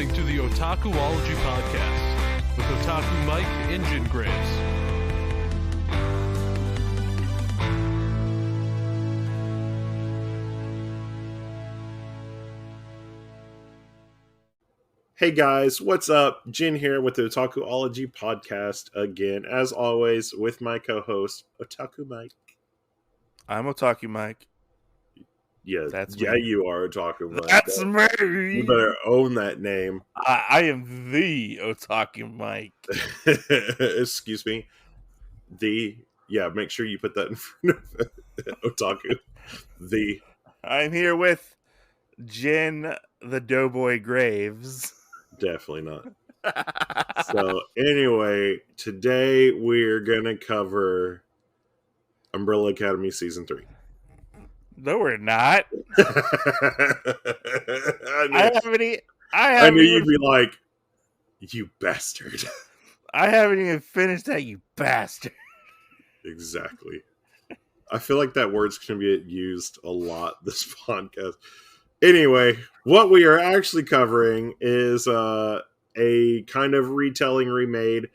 listening to the Otakuology podcast with Otaku Mike and Jin Grace. Hey guys, what's up? Jin here with the Otakuology podcast again, as always, with my co-host, Otaku Mike. I'm Otaku Mike. Yeah, That's yeah, me. you are Otaku Mike. That's me. You better own that name. I am the Otaku Mike. Excuse me. Make sure you put that in front of Otaku. I'm here with Jin the Doughboy Graves. Definitely not. So, anyway, today we're going to cover Umbrella Academy Season 3. No, we're not. I knew you'd be like, you bastard. I haven't even finished that, you bastard. Exactly. I feel like that word's going to be used a lot this podcast. Anyway, what we are actually covering is a kind of retelling, remade,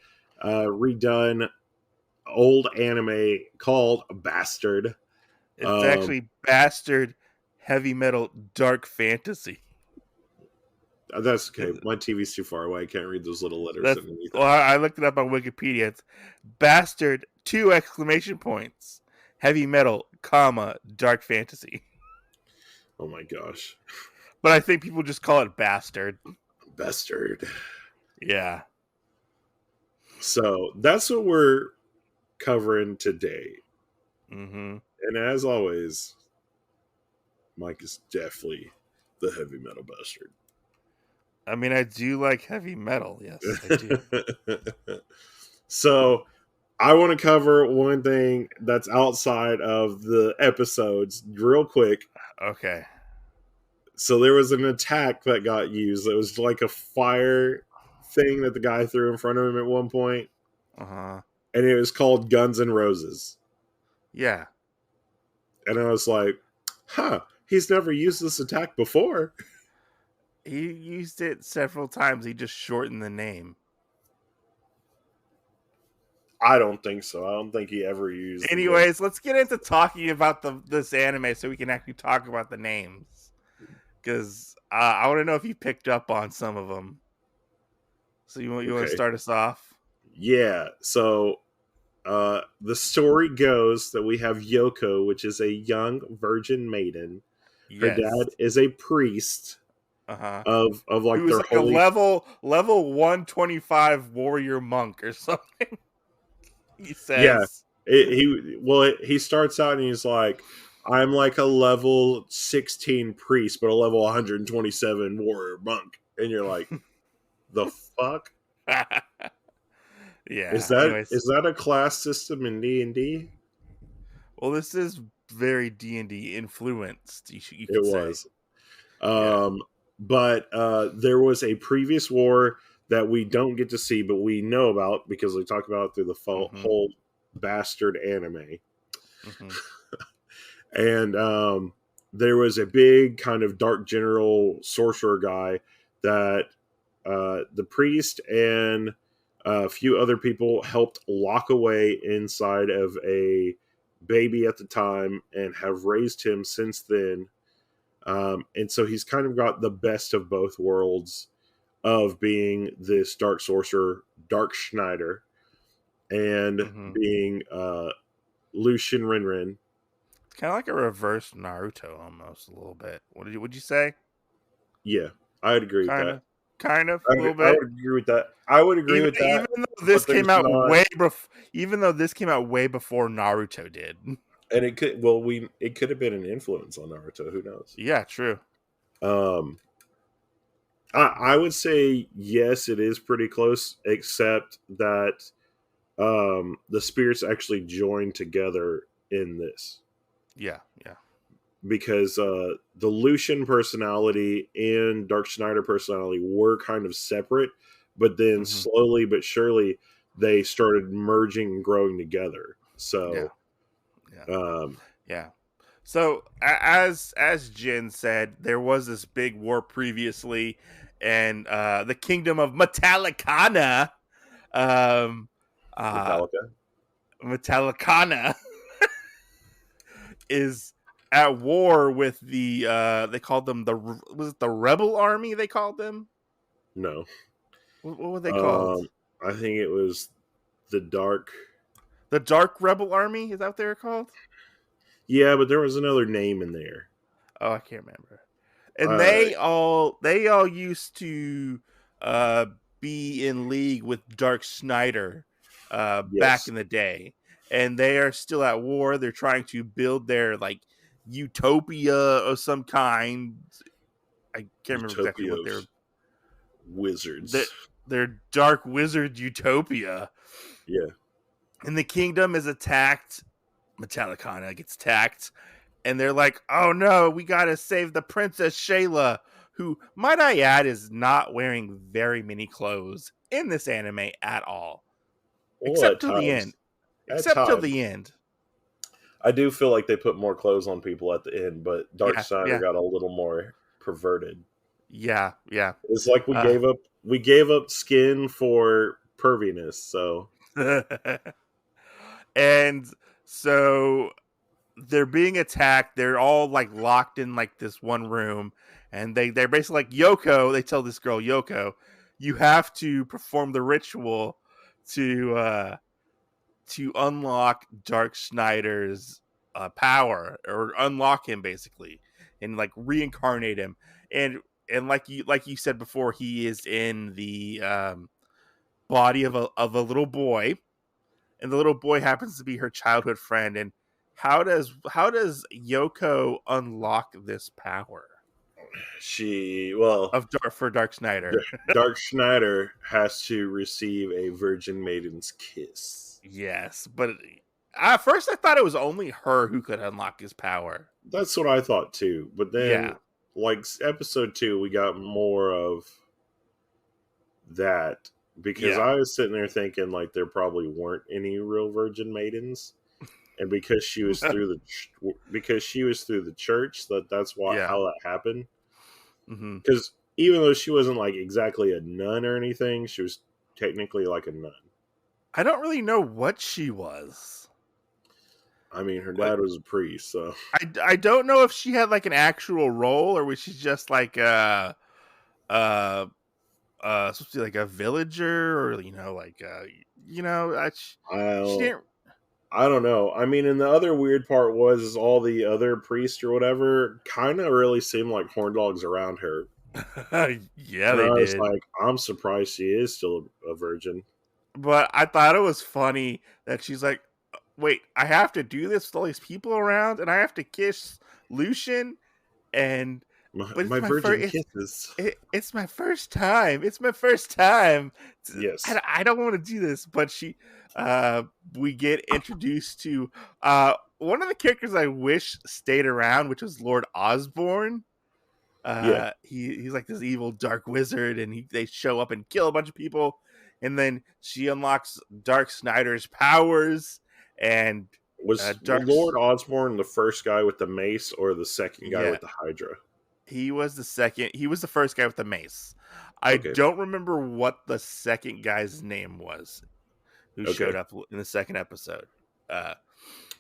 redone old anime called Bastard. It's actually Bastard Heavy Metal Dark Fantasy. That's okay. My TV's too far away. I can't read those little letters underneath. Well, I looked it up on Wikipedia. It's Bastard, 2 exclamation points. Heavy Metal, comma, Dark Fantasy. Oh my gosh. But I think people just call it Bastard. Bastard. Yeah. So that's what we're covering today. Mm-hmm. And as always, Mike is definitely the heavy metal bastard. I mean, I do like heavy metal. Yes, I do. So I want to cover one thing that's outside of the episodes real quick. Okay. So there was an attack that got used. It was like a fire thing that the guy threw in front of him at one point. Uh-huh. And it was called Guns N' Roses. Yeah. And I was like, he's never used this attack before. He used it several times. He just shortened the name. I don't think so. I don't think he ever used. Anyways, let's get into talking about this anime so we can actually talk about the names. Because I want to know if you picked up on some of them. So you want to start us off? Yeah. So the story goes that we have Yoko, which is a young virgin maiden. Her dad is a priest. Of like he was their like holy... a level 125 warrior monk or something. He says, he starts out and he's like, I'm like a level 16 priest, but a level 127 warrior monk, and you're like, the fuck? Yeah. Is that a class system in D&D? Well, this is very D&D influenced. You could it say. Was. But there was a previous war that we don't get to see, but we know about because we talk about it through the whole Bastard anime. Mm-hmm. And there was a big kind of dark general sorcerer guy that the priest and a few other people helped lock away inside of a baby at the time and have raised him since then. And so he's kind of got the best of both worlds of being this dark sorcerer, Dark Schneider, and being Lucian Rinrin. It's kind of like a reverse Naruto almost a little bit. Would you say? Yeah, I'd agree with that. Kind of, a little bit. I would agree with that. Even though this came out even though this came out way before Naruto did. And it could have been an influence on Naruto. Who knows? Yeah, true. I would say yes, it is pretty close, except that the spirits actually joined together in this. Yeah. Because the Lucian personality and Dark Schneider personality were kind of separate, but then slowly but surely they started merging and growing together. So. Yeah. So as Jin said, there was this big war previously, and the kingdom of Metallicana, um, Metallica. Metallicana is at war with the they called them was it the Rebel Army? They called them. No. What were they called? I think it was the Dark. The Dark Rebel Army, is that what they were called? Yeah, but there was another name in there. Oh, I can't remember. And they all used to be in league with Dark Snyder back Yes. in the day. And they are still at war. They're trying to build their like utopia of some kind. I can't remember exactly what they're wizards. Their dark wizard utopia. Yeah. And the kingdom is attacked. Metallicana gets attacked. And they're like, oh no, we gotta save the Princess Shayla, who, might I add, is not wearing very many clothes in this anime at all. Well, except till the end. Except till the end. I do feel like they put more clothes on people at the end, but Dark Snyder got a little more perverted. Yeah. It's like we gave up skin for perviness, so and so they're being attacked. They're all like locked in like this one room, and they're basically like, Yoko. They tell this girl, Yoko, you have to perform the ritual to unlock Dark Snyder's power, or unlock him basically, and like reincarnate him. And like you said before, he is in the body of a little boy, and the little boy happens to be her childhood friend. And how does Yoko unlock this power? For Dark Snyder. Dark Snyder has to receive a Virgin Maiden's kiss. Yes, but at first I thought it was only her who could unlock his power. That's what I thought too. But then, like episode 2, we got more of that, because I was sitting there thinking like there probably weren't any real Virgin Maidens, and because she was through the church, that's why how that happened. Because even though she wasn't like exactly a nun or anything, she was technically like a nun. I don't really know what she was. I mean, her dad was a priest, so I don't know if she had like an actual role, or was she just like supposed to be like a villager, or she didn't. I don't know. I mean, and the other weird part was all the other priests or whatever kind of really seemed like horn dogs around her. Yeah, they did. Like, I'm surprised she is still a virgin. But I thought it was funny that she's like, wait, I have to do this with all these people around, and I have to kiss Lucian, and my virgin kisses. It's my first time. It's my first time. Yes, I don't want to do this, but we get introduced to one of the characters I wish stayed around, which was Lord Osborne. He's like this evil dark wizard, and they show up and kill a bunch of people, and then she unlocks Dark Snyder's powers. And was Lord Osborne the first guy with the mace, or the second guy with the Hydra? He was the second. He was the first guy with the mace. I don't remember what the second guy's name was who showed up in the second episode.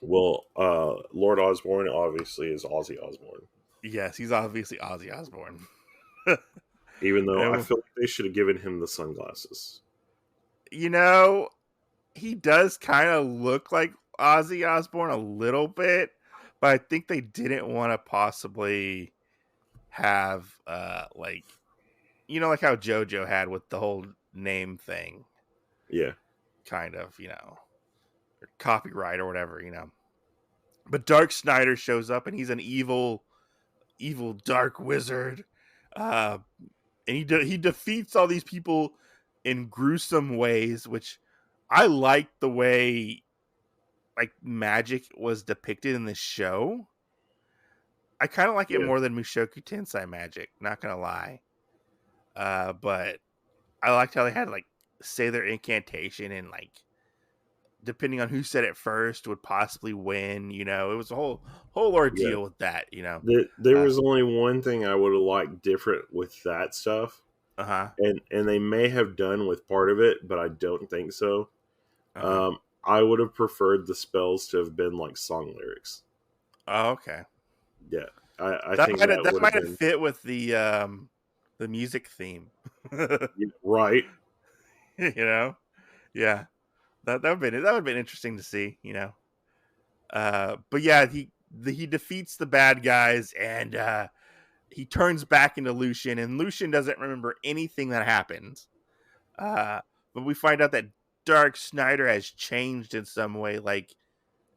Lord Osborne obviously is Ozzy Osbourne. Yes, he's obviously Ozzy Osbourne. Even though I feel like they should have given him the sunglasses. He does kind of look like Ozzy Osbourne a little bit, but I think they didn't want to possibly have like how JoJo had with the whole name thing. Yeah. Kind of, or copyright or whatever, But Dark Snyder shows up, and he's an evil dark wizard. And he defeats all these people in gruesome ways, which I like the way like magic was depicted in this show. I kind of like it more than Mushoku Tensei magic, not gonna lie. But I liked how they had like say their incantation, and like depending on who said it first would possibly win. It was a whole ordeal with that. There was only one thing I would have liked different with that stuff. Uh-huh. and they may have done with part of it, but I don't think so. Uh-huh. I would have preferred the spells to have been like song lyrics. Oh, okay. Yeah, I That think might have, that that would have might have been fit with the music theme. right. You know? Yeah. That would have been interesting to see, you know. But yeah, he defeats the bad guys, and he turns back into Lucian, and Lucian doesn't remember anything that happened. Uh, but we find out that Dark Snyder has changed in some way. Like,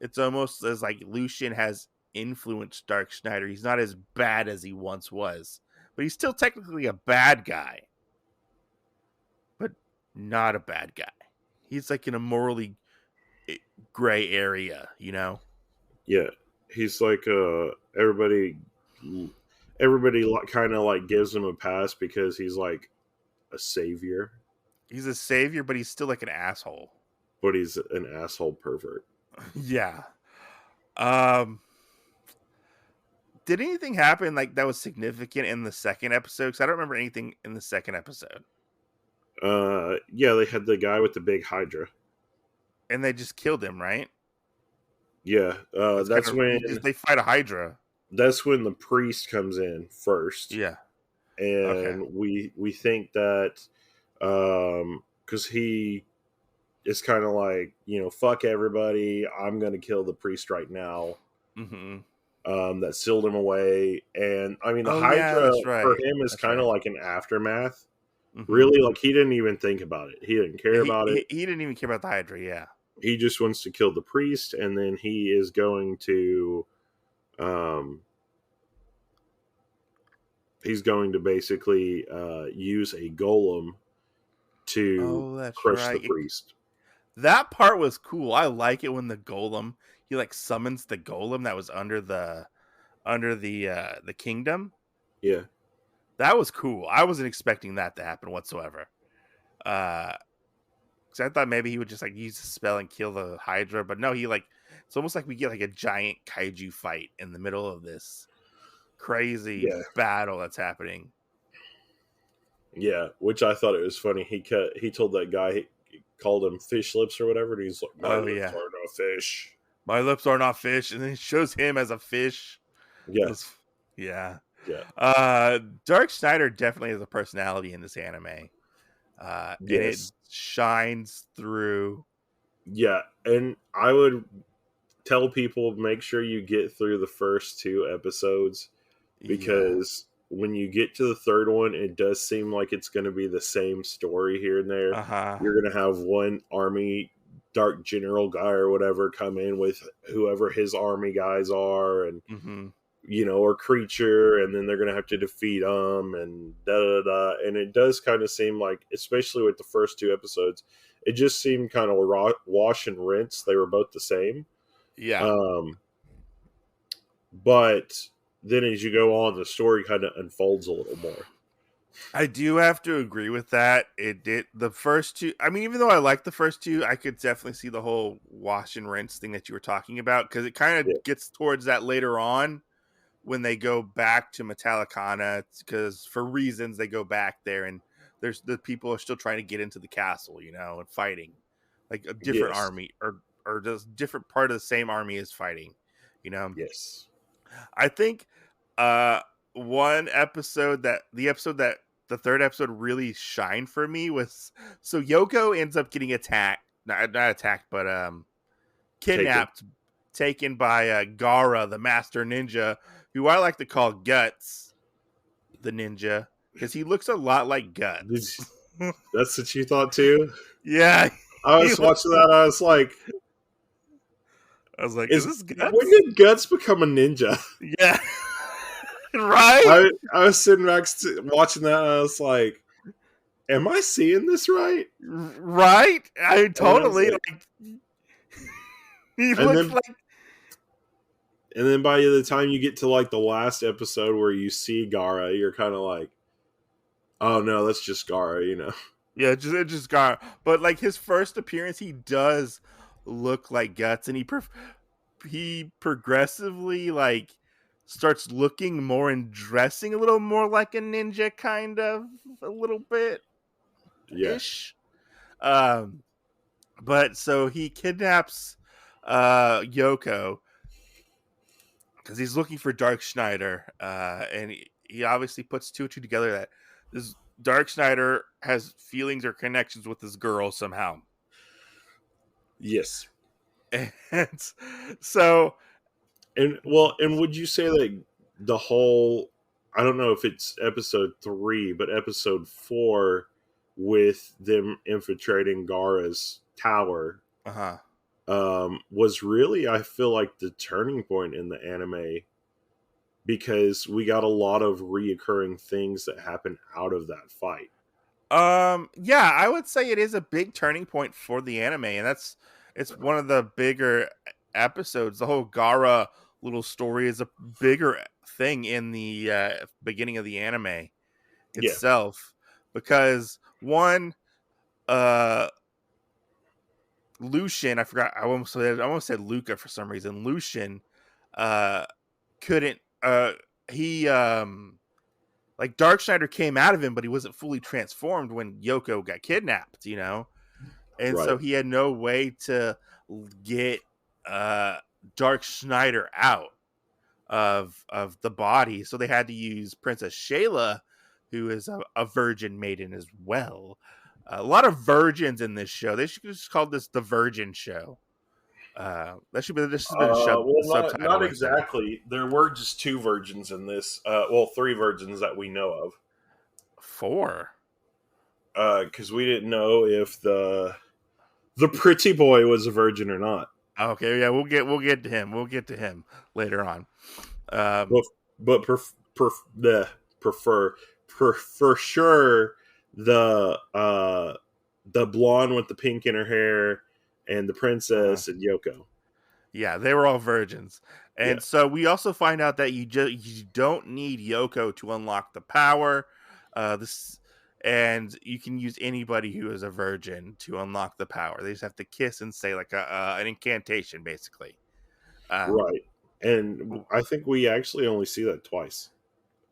it's almost as like Lucian has influenced Dark Snyder. He's not as bad as he once was, but he's still technically a bad guy, but not a bad guy. He's like in a morally gray area, you know? Yeah, he's like everybody kind of like gives him a pass because he's like a savior, He's a savior, but he's still like an asshole. but he's an asshole pervert. Yeah. Um, did anything happen like that was significant in the second episode? Because I don't remember anything in the second episode. Yeah, they had the guy with the big hydra. And they just killed him, right? Yeah, That's kind of they fight a hydra. that's when the priest comes in first, Yeah. Okay. and we think that because he is kind of like, fuck everybody, I'm gonna kill the priest right now. Mm-hmm. That sealed him away, and I mean the Oh yeah, hydra that's right. for him is That's kind of right. like an aftermath. Mm-hmm. Really, like he didn't even think about it. He didn't care about it. He didn't even care about the hydra. Yeah. He just wants to kill the priest, and then he is going to he's going to basically use a golem to Oh, that's crush right. the priest. That part was cool. I like it when the golem he like summons the golem that was under the kingdom. Yeah. That was cool. I wasn't expecting that to happen whatsoever. Because I thought maybe he would just like use a spell and kill the Hydra, but no, it's almost like we get like a giant kaiju fight in the middle of this crazy battle that's happening. Yeah, which I thought it was funny. He told that guy, he called him fish lips or whatever, and he's like, "My lips are no fish. My lips are not fish," and then it shows him as a fish. Yeah, yeah. yeah. Dark Snyder definitely has a personality in this anime. And it shines through. Yeah, and I would tell people, make sure you get through the first two episodes, because when you get to the third one, it does seem like it's going to be the same story here and there. You're going to have one army dark general guy or whatever come in with whoever his army guys are, and or creature, and then they're going to have to defeat them, and and it does kind of seem like, especially with the first two episodes, it just seemed kind of wash and rinse. They were both the same. But then as you go on, the story kind of unfolds a little more. I do have to agree with that. It did the first two. I mean, even though I like the first two, I could definitely see the whole wash and rinse thing that you were talking about, because it kind of gets towards that later on when they go back to Metallicana, because for reasons they go back there, and there's the people are still trying to get into the castle, and fighting like a different army or just different part of the same army is fighting, Yes. I think one episode that the third episode really shined for me was, so Yoko ends up getting attacked, not attacked, but kidnapped, taken by Gara, the master ninja, who I like to call Guts, the ninja, because he looks a lot like Guts. That's what you thought too? Yeah. I was watching that, I was like, is this Guts? When did Guts become a ninja? Yeah. Right? I was sitting back watching that, and I was like, am I seeing this right? Right? I totally he looks like. And then by the time you get to like the last episode where you see Gara, you're kind of like, oh no, that's just Gara, Yeah, it's just Gara. But like his first appearance, he does look like Guts, and he progressively like starts looking more and dressing a little more like a ninja, kind of a little bit Yeah. ish. Um, but so he kidnaps Yoko because he's looking for Dark Schneider, and he obviously puts two and two together that this Dark Schneider has feelings or connections with this girl somehow. Yes. And so, And would you say that the whole, I don't know if it's episode 3, but episode 4 with them infiltrating Gara's tower uh-huh. was really, I feel like, the turning point in the anime, because we got a lot of reoccurring things that happen out of that fight. Yeah, I would say it is a big turning point for the anime, and it's one of the bigger episodes. The whole Gara little story is a bigger thing in the beginning of the anime Yeah. itself, because one, uh Lucian, I almost said Luca for some reason. Lucian uh couldn't he like Dark Schneider came out of him, but he wasn't fully transformed when Yoko got kidnapped, and Right. so he had no way to get uh Dark Schneider out of the body, so they had to use Princess Shayla, who is a virgin maiden as well. A lot of virgins in this show. They should just call this the Virgin Show. That should be this has been a Well, subtitle not right there. exactly. There were just 2 virgins in this. 3 virgins that we know of. 4. Because we didn't know if the pretty boy was a virgin or not. Okay, yeah, we'll get to him. We'll get to him later on. But prefer for sure the blonde with the pink in her hair and the uh, princess and Yoko. yeah, they were all virgins, Yeah. and so we also find out that you don't need Yoko to unlock the power. This and you can use anybody who is a virgin to unlock the power. They just have to kiss and say like an incantation, basically. Um, Right. And I think we actually only see that twice.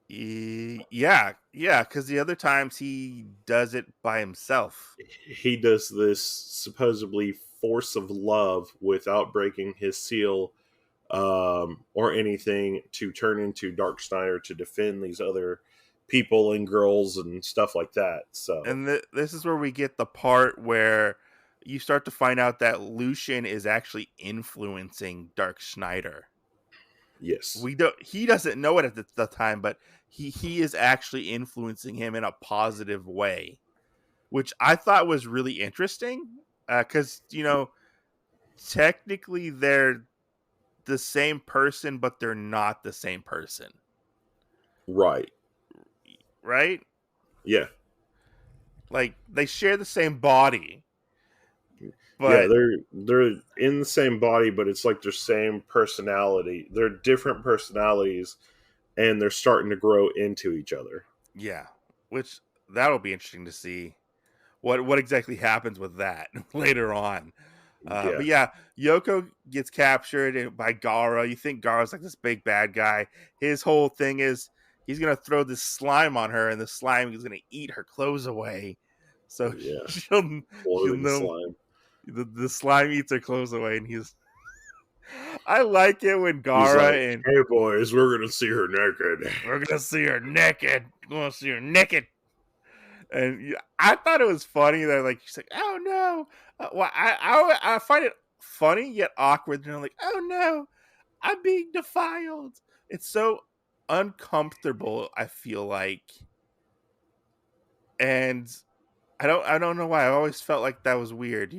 yeah, because the other times he does it by himself. He does this supposedly force of love without breaking his seal or anything, to turn into Dark Schneider to defend these other people and girls and stuff like that. So And this is where we get the part where you start to find out that Lucian is actually influencing Dark Schneider. yes. He doesn't know it at the time, but he is actually influencing him in a positive way, which I thought was really interesting. Because technically they're the same person, but they're not the same person, Right. right? Yeah. Like they share the same body, Yeah, but they're in the same body, but it's like their same personality. They're different personalities, and they're starting to grow into each other. yeah, which that'll be interesting to see what exactly happens with that later on. Yeah. But yeah, Yoko gets captured by Gara. You think Gara's like this big bad guy. His whole thing is he's gonna throw this slime on her, and the slime is gonna eat her clothes away. So Yeah. she'll Floating know slime. the slime eats her clothes away, and he's. I like it when He's Gara like, and "Hey boys, we're gonna see her naked." we're gonna see her naked. We're gonna see her naked. And I thought it was funny that like she's like, "Oh no!" Well, I find it funny yet awkward. And I'm like, "Oh no, I'm being defiled." It's so uncomfortable. I feel like, and I don't know why. I always felt like that was weird.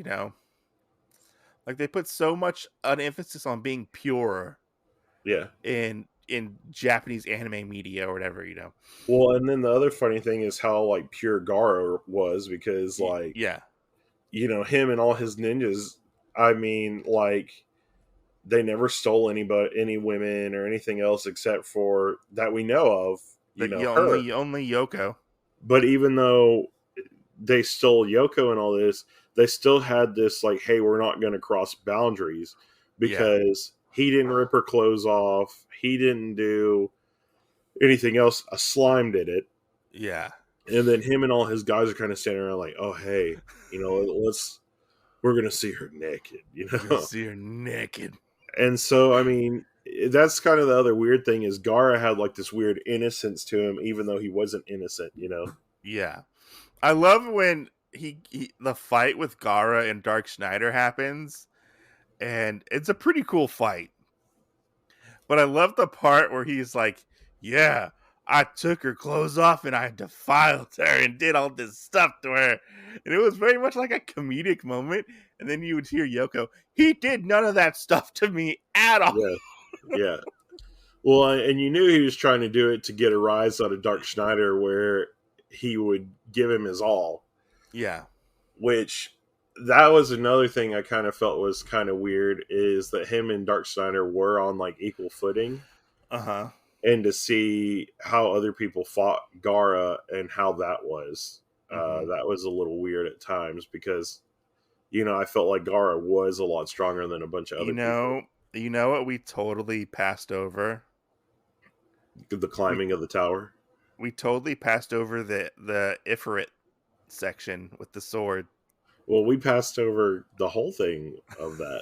Like they put so much an emphasis on being pure Yeah. in Japanese anime media or whatever. Well, and then the other funny thing is how like pure Gara was, because like, Yeah, him and all his ninjas, I mean, like, they never stole any women or anything else except for that we know of, but you her. only Yoko. But even though they stole Yoko and all this, they still had this like, hey, we're not going to cross boundaries, Yeah. because He didn't rip her clothes off. He didn't do anything else. A slime did it. Yeah. And then him and all his guys are kind of standing around like, oh, hey, we're going to see her naked, You're gonna see her naked. And so, I mean, that's kind of the other weird thing is Gara had like this weird innocence to him, even though he wasn't innocent, Yeah. I love when the fight with Gara and Dark Schneider happens, and it's a pretty cool fight. But I love the part where he's like, yeah, I took her clothes off and I defiled her and did all this stuff to her. And it was very much like a comedic moment. And then you would hear Yoko, he did none of that stuff to me at all. Yeah. Yeah. Well, and you knew he was trying to do it to get a rise out of Dark Schneider where he would give him his all. Yeah. Which, that was another thing I kind of felt was kind of weird, is that him and Dark Schneider were on like equal footing. Uh-huh. And to see how other people fought Gara and how that was, that was a little weird at times because, I felt like Gara was a lot stronger than a bunch of other people. You know what we totally passed over? The climbing of the tower. We totally passed over the Ifrit section with the sword. Well, we passed over the whole thing of that.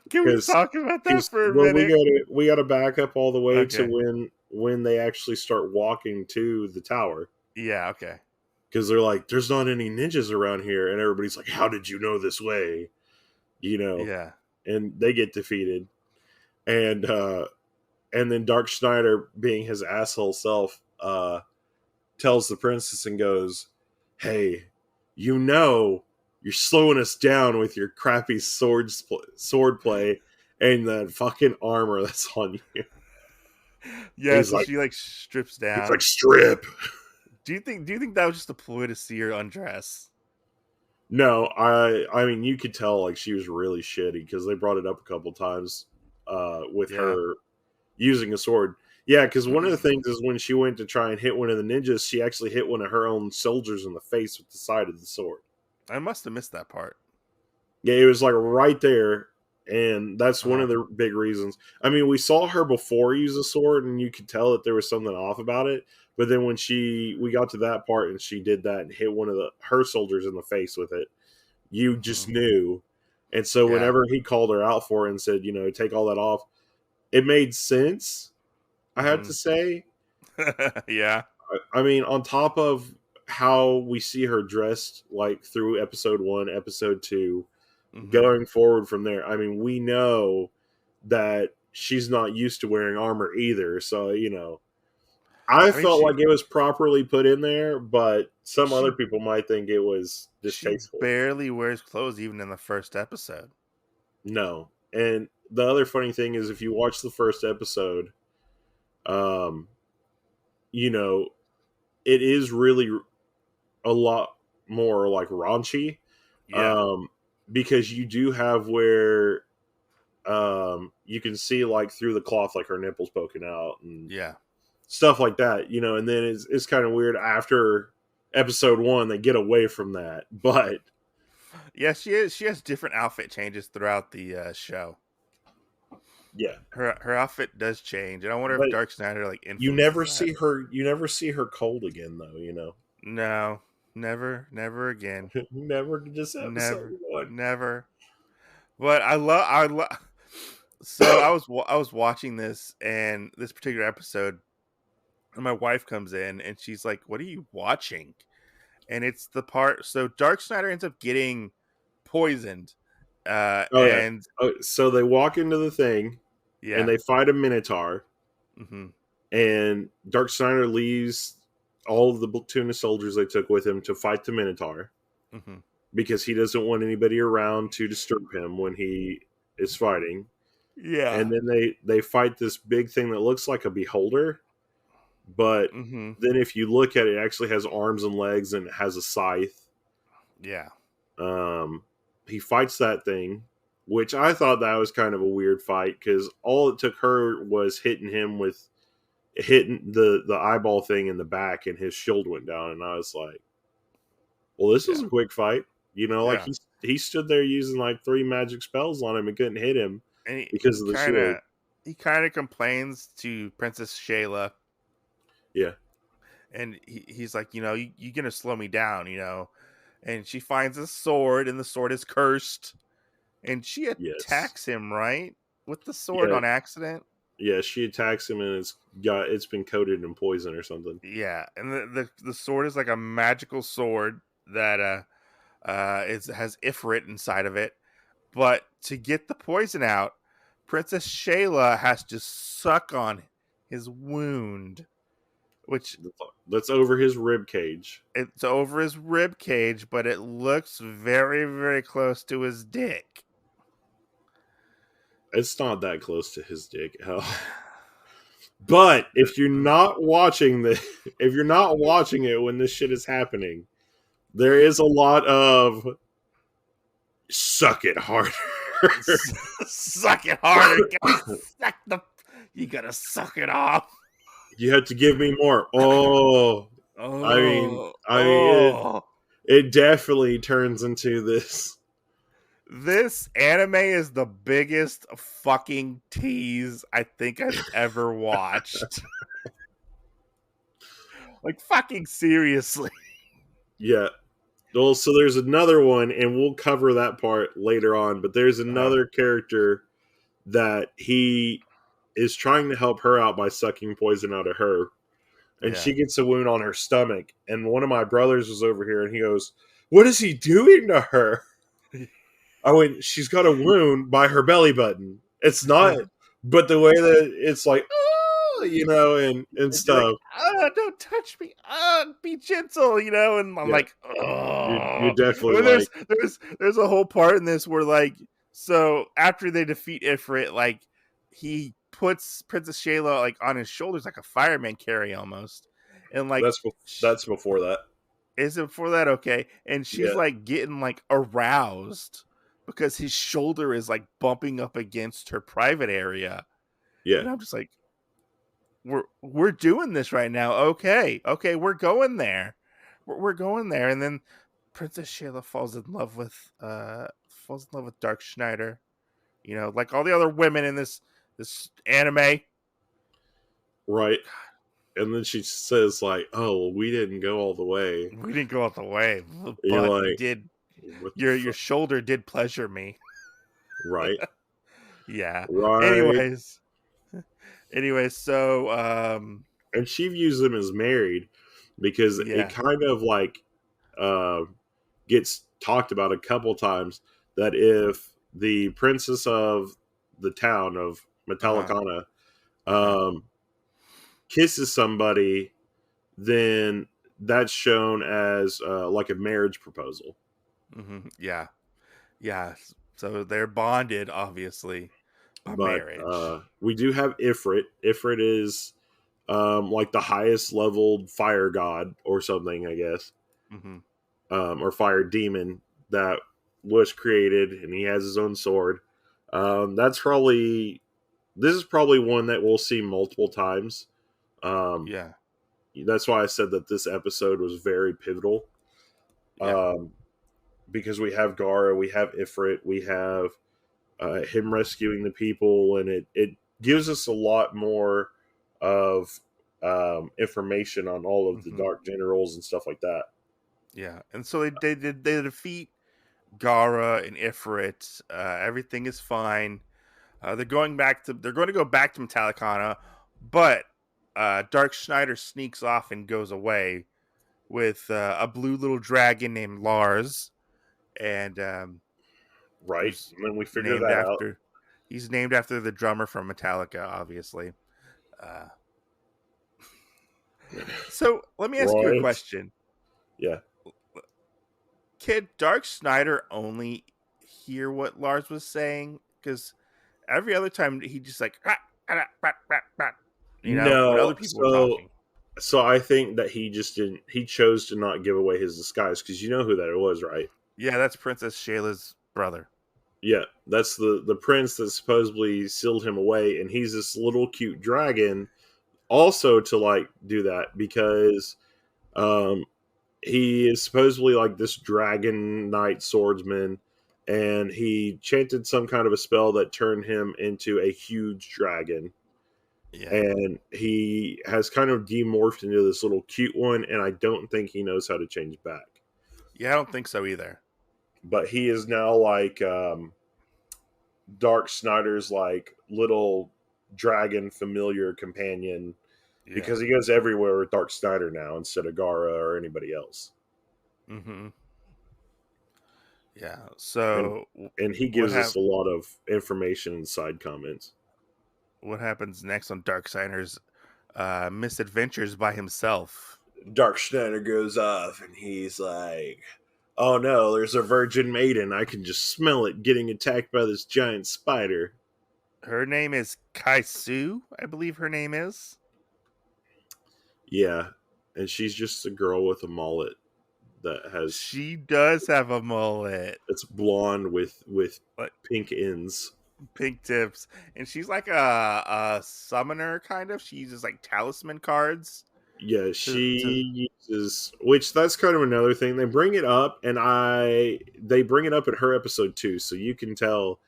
Can we talk about that for a minute? We got to back up all the way to when they actually start walking to the tower. Yeah, okay. Because they're like, there's not any ninjas around here. And everybody's like, how did you know this way? Yeah. And they get defeated. And then Dark Schneider, being his asshole self, tells the princess and goes, hey, you're slowing us down with your crappy sword play and the fucking armor that's on you. Yeah, so she like strips down. It's like, strip. Do you think that was just a ploy to see her undress? No, I mean you could tell like she was really shitty because they brought it up a couple times with her using a sword. Yeah, because one of the things is when she went to try and hit one of the ninjas, she actually hit one of her own soldiers in the face with the side of the sword. I must have missed that part. Yeah, it was like right there, and that's one of the big reasons. I mean, we saw her before use a sword, and you could tell that there was something off about it. But then when we got to that part, and she did that and hit one of her soldiers in the face with it, you just knew. And so whenever he called her out for it and said, take all that off, it made sense. I have to say, yeah. I mean, on top of how we see her dressed, like through episode 1, episode 2, going forward from there. I mean, we know that she's not used to wearing armor either. So, I felt like it was properly put in there, but some other people might think it was distasteful. She barely wears clothes even in the first episode. No. And the other funny thing is if you watch the first episode, it is really a lot more like raunchy. Because you do have where you can see like through the cloth like her nipples poking out and stuff like that, and then it's kind of weird after episode 1 they get away from that, but she has different outfit changes throughout the show. Yeah, her outfit does change, and I wonder if Dark Schneider like you never see her cold again though. No, never again. Never, just never. But I love. So I was watching this particular episode, and my wife comes in and she's like, "What are you watching?" And it's the part. So Dark Schneider ends up getting poisoned. So they walk into the thing, and they fight a Minotaur, and Dark Schneider leaves all of the Tuna soldiers they took with him to fight the Minotaur because he doesn't want anybody around to disturb him when he is fighting. Yeah, and then they fight this big thing that looks like a beholder, but then if you look at it, it actually has arms and legs and it has a scythe. Yeah. He fights that thing, which I thought that was kind of a weird fight because all it took her was hitting the eyeball thing in the back and his shield went down, and I was like, well, this is a quick fight. Like he stood there using like 3 magic spells on him and couldn't hit him. And because of the shield. he kind of complains to Princess Shayla, Yeah. and he's like, you're gonna slow me down, And she finds a sword, and the sword is cursed, and she Yes. attacks him right with the sword Yeah. on accident. Yeah. She attacks him, and it's been coated in poison or something. Yeah, and the sword is like a magical sword that has Ifrit inside of it. But to get the poison out, Princess Shayla has to suck on his wound, which That's over his rib cage. it's over his rib cage, but it looks very, very close to his dick. It's not that close to his dick. Hell. But if you're not watching if you're not watching it when this shit is happening, there is a lot of suck it harder. Suck it harder. You gotta suck it off. You have to give me more. Oh, Oh. it definitely turns into this. This anime is the biggest fucking tease I think I've ever watched. Like, fucking seriously. Yeah. Well, so there's another one, and we'll cover that part later on, but there's another character that he is trying to help her out by sucking poison out of her. And she gets a wound on her stomach. And one of my brothers was over here, and he goes, "What is he doing to her?" I went, "She's got a wound by her belly button. It's not, but the way that it's like, oh, and stuff. Like, don't touch me. Be gentle, And I'm like, oh. You're definitely there's a whole part in this where, like, so after they defeat Ifrit, like, he puts Princess Shayla, like, on his shoulders like a fireman carry almost, and like that's before that. Is it before that? Okay, and she's like getting like aroused because his shoulder is like bumping up against her private area. Yeah, and I'm just like, we're doing this right now. Okay, we're going there. We're going there, and then Princess Shayla falls in love with Dark Schneider. Like all the other women in this anime. Right. And then she says, like, "Oh, well, we didn't go all the way. We didn't go all the way, but like, did your shoulder did pleasure me." Right. Yeah. Right. Anyways, so and she views them as married because it kind of like gets talked about a couple times that if the princess of the town of Metallicana kisses somebody, then that's shown as like a marriage proposal. Mm-hmm. Yeah. So they're bonded, obviously, by marriage. We do have Ifrit. Ifrit is like the highest leveled fire god or something, I guess, or fire demon that was created, and he has his own sword. This is probably one that we'll see multiple times. That's why I said that this episode was very pivotal. Because we have Gara, we have Ifrit, we have him rescuing the people, and it gives us a lot more of information on all of the Dark Generals and stuff like that. Yeah, and so they defeat Gara and Ifrit. Everything is fine. They're going to go back to Metallicana, but Dark Schneider sneaks off and goes away with a blue little dragon named Lars, and right, and then we figure that out. He's named after the drummer from Metallica, obviously. So let me ask you a question. Yeah. Can Dark Schneider only hear what Lars was saying? Because every other time he just like, when other people were talking. So I think that he chose to not give away his disguise, because you know who that was, right? Yeah, that's Princess Shayla's brother. Yeah, that's the prince that supposedly sealed him away, and he's this little cute dragon also to like do that because he is supposedly like this dragon knight swordsman and he chanted some kind of a spell that turned him into a huge dragon. Yeah. And he has kind of demorphed into this little cute one, and I don't think he knows how to change back. Yeah, I don't think so either. But he is now like Dark Snyder's like little dragon familiar companion, Yeah. because he goes everywhere with Dark Snyder now instead of Gara or anybody else. Mm-hmm. Yeah. So And he gives us a lot of information and side comments. what happens next on Darksiders' misadventures by himself? Dark Snyder goes off and he's like, oh no, there's a virgin maiden. I can just smell it getting attacked by this giant spider. Her name is Kaisu, I believe her name is. Yeah. And she's just a girl with a mullet that has. She does have a mullet. It's blonde with Like pink ends. pink tips. And she's like a summoner, kind of. She uses like talisman cards. Yeah, she uses, which that's kind of another thing. They bring it up, and they bring it up in her episode too, so you can tell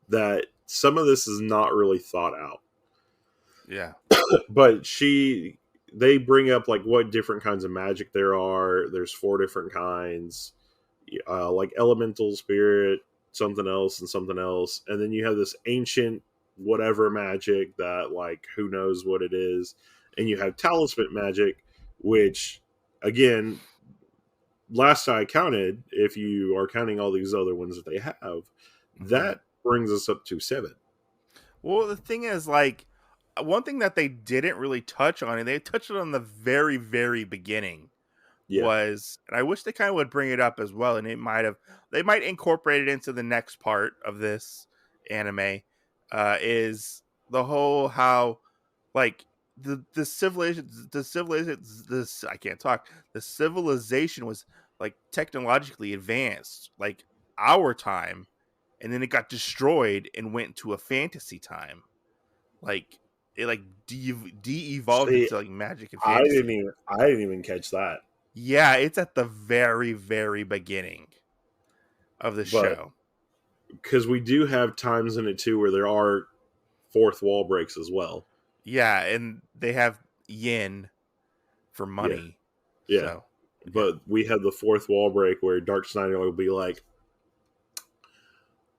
that some of this is not really thought out. Yeah. But they bring up like what different kinds of magic there are. There's 4 different kinds, like elemental, spirit, something else, and something else. And then you have this ancient whatever magic that like who knows what it is. And you have talisman magic, which again, last I counted, if you are counting all these other ones that they have, that brings us up to 7. Well, the thing is, like, one thing that they didn't really touch on, and they touched it on the very, very beginning, was, and I wish they kind of would bring it up as well, and they might incorporate it into the next part of this anime, is the whole how, like, the civilization was like technologically advanced, like our time, and then it got destroyed and went to a fantasy time. Like it like de-evolved into like magic and fantasy. I didn't even catch that. Yeah, it's at the very, very beginning of the show. Because we do have times in it too where there are fourth wall breaks as well. Yeah, and they have yen for money. Yeah. So, but we have the fourth wall break where Dark Snyder will be like,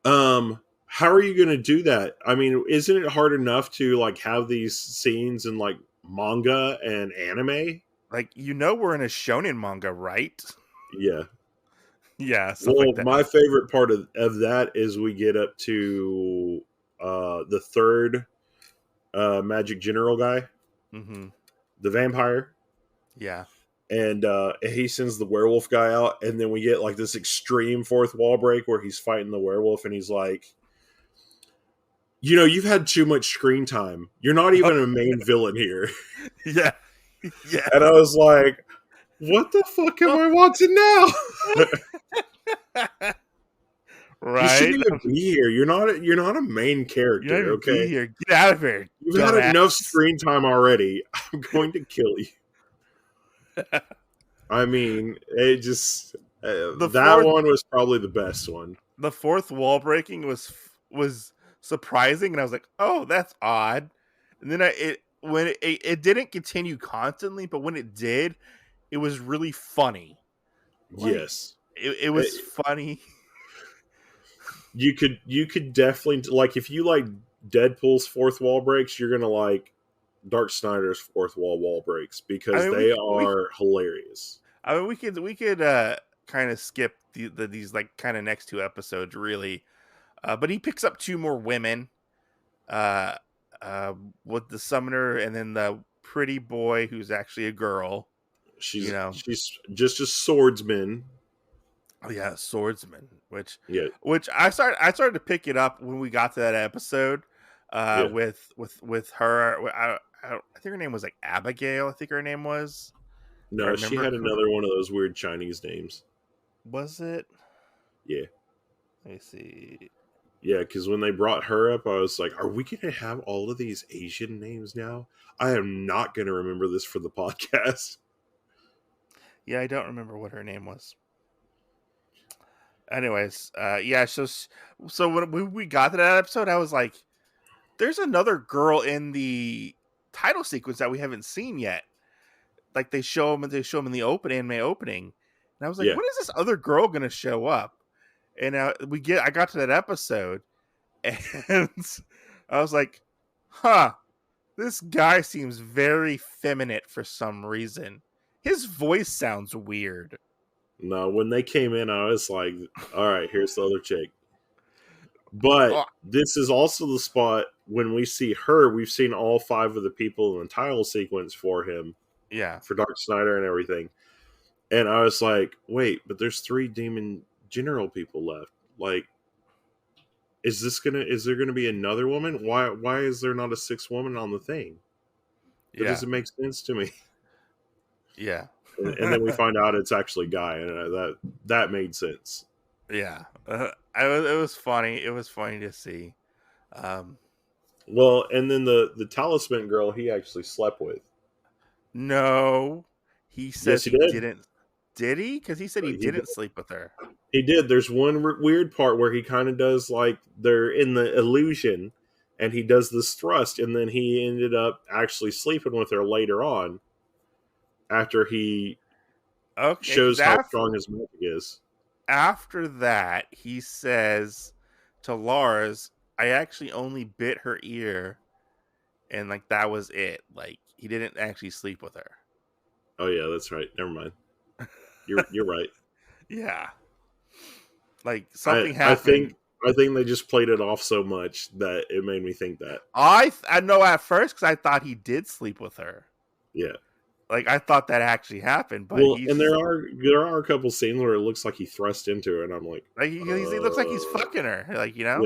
how are you going to do that? I mean, isn't it hard enough to like have these scenes in like manga and anime? Like, we're in a shonen manga, right? Yeah. Yeah. Well, like that. My favorite part of that is we get up to the third Magic General guy, the vampire. Yeah. And he sends the werewolf guy out, and then we get like this extreme fourth wall break where he's fighting the werewolf, and he's like, you've had too much screen time. You're not even a main villain here. Yeah. Yeah. And I was like, what the fuck am I watching now? Right? You shouldn't even be here. You're not a main character, okay? Be here. Get out of here. You've had enough screen time already. I'm going to kill you. I mean, it just one was probably the best one. The fourth wall breaking was surprising, and I was like, "Oh, that's odd." And then it didn't continue constantly, but when it did, it was really funny. Like, yes, it was funny. You could definitely, like, if you like Deadpool's fourth wall breaks, you're gonna like Dark Snyder's fourth wall breaks, because they are hilarious. I mean, we could kind of skip these like kind of next 2 episodes, really. But he picks up 2 more women, with the summoner and then the pretty boy who's actually a girl. She's just a swordsman. Oh yeah, swordsman. Which I started to pick it up when we got to that episode. With her. I think her name was like Abigail. I think her name was. No, she had another one of those weird Chinese names. Was it? Yeah. Let me see. Yeah, because when they brought her up, I was like, are we going to have all of these Asian names now? I am not going to remember this for the podcast. Yeah, I don't remember what her name was. Anyways, yeah. So when we got to that episode, I was like, "There's another girl in the title sequence that we haven't seen yet." Like they show him in the anime opening, and I was like, Yeah. "When is this other girl gonna show up?" And I got to that episode, and I was like, "Huh, this guy seems very feminine for some reason. His voice sounds weird." No, when they came in, I was like, all right, here's the other chick. But Oh, this is also the spot when we see her, we've seen all 5 of the people in the title sequence for him, yeah, for Dark Snyder and everything. And I was like, wait, but there's 3 demon general people left. Like, is there gonna be another woman? Why is there not a 6th woman on the thing? That yeah, doesn't make sense to me. yeah, And then we find out it's actually Guy, and that made sense. yeah. It was funny. It was funny to see. Um, Well, and then the talisman girl he actually slept with. no, he Yes, says he he did. didn't. Did he? Because he said he He did. didn't sleep with her. He did. There's one weird part where he kind of does like they're in the illusion, and he does this thrust, and then he ended up actually sleeping with her later on after he Okay, because shows how strong his magic is. after that, he says to Lars, "I actually only bit her ear, and like that was it. Like he didn't actually sleep with her." Oh yeah, that's right. Never mind. You're right. Yeah, like I something I think happened. I think they just played it off so much that it made me think that. I know at first because I thought he did sleep with her. Yeah. Like I thought that actually happened, but Well, he's and just there are a couple scenes where it looks like he thrust into her, and I'm like, like he looks like he's fucking her. Like yeah,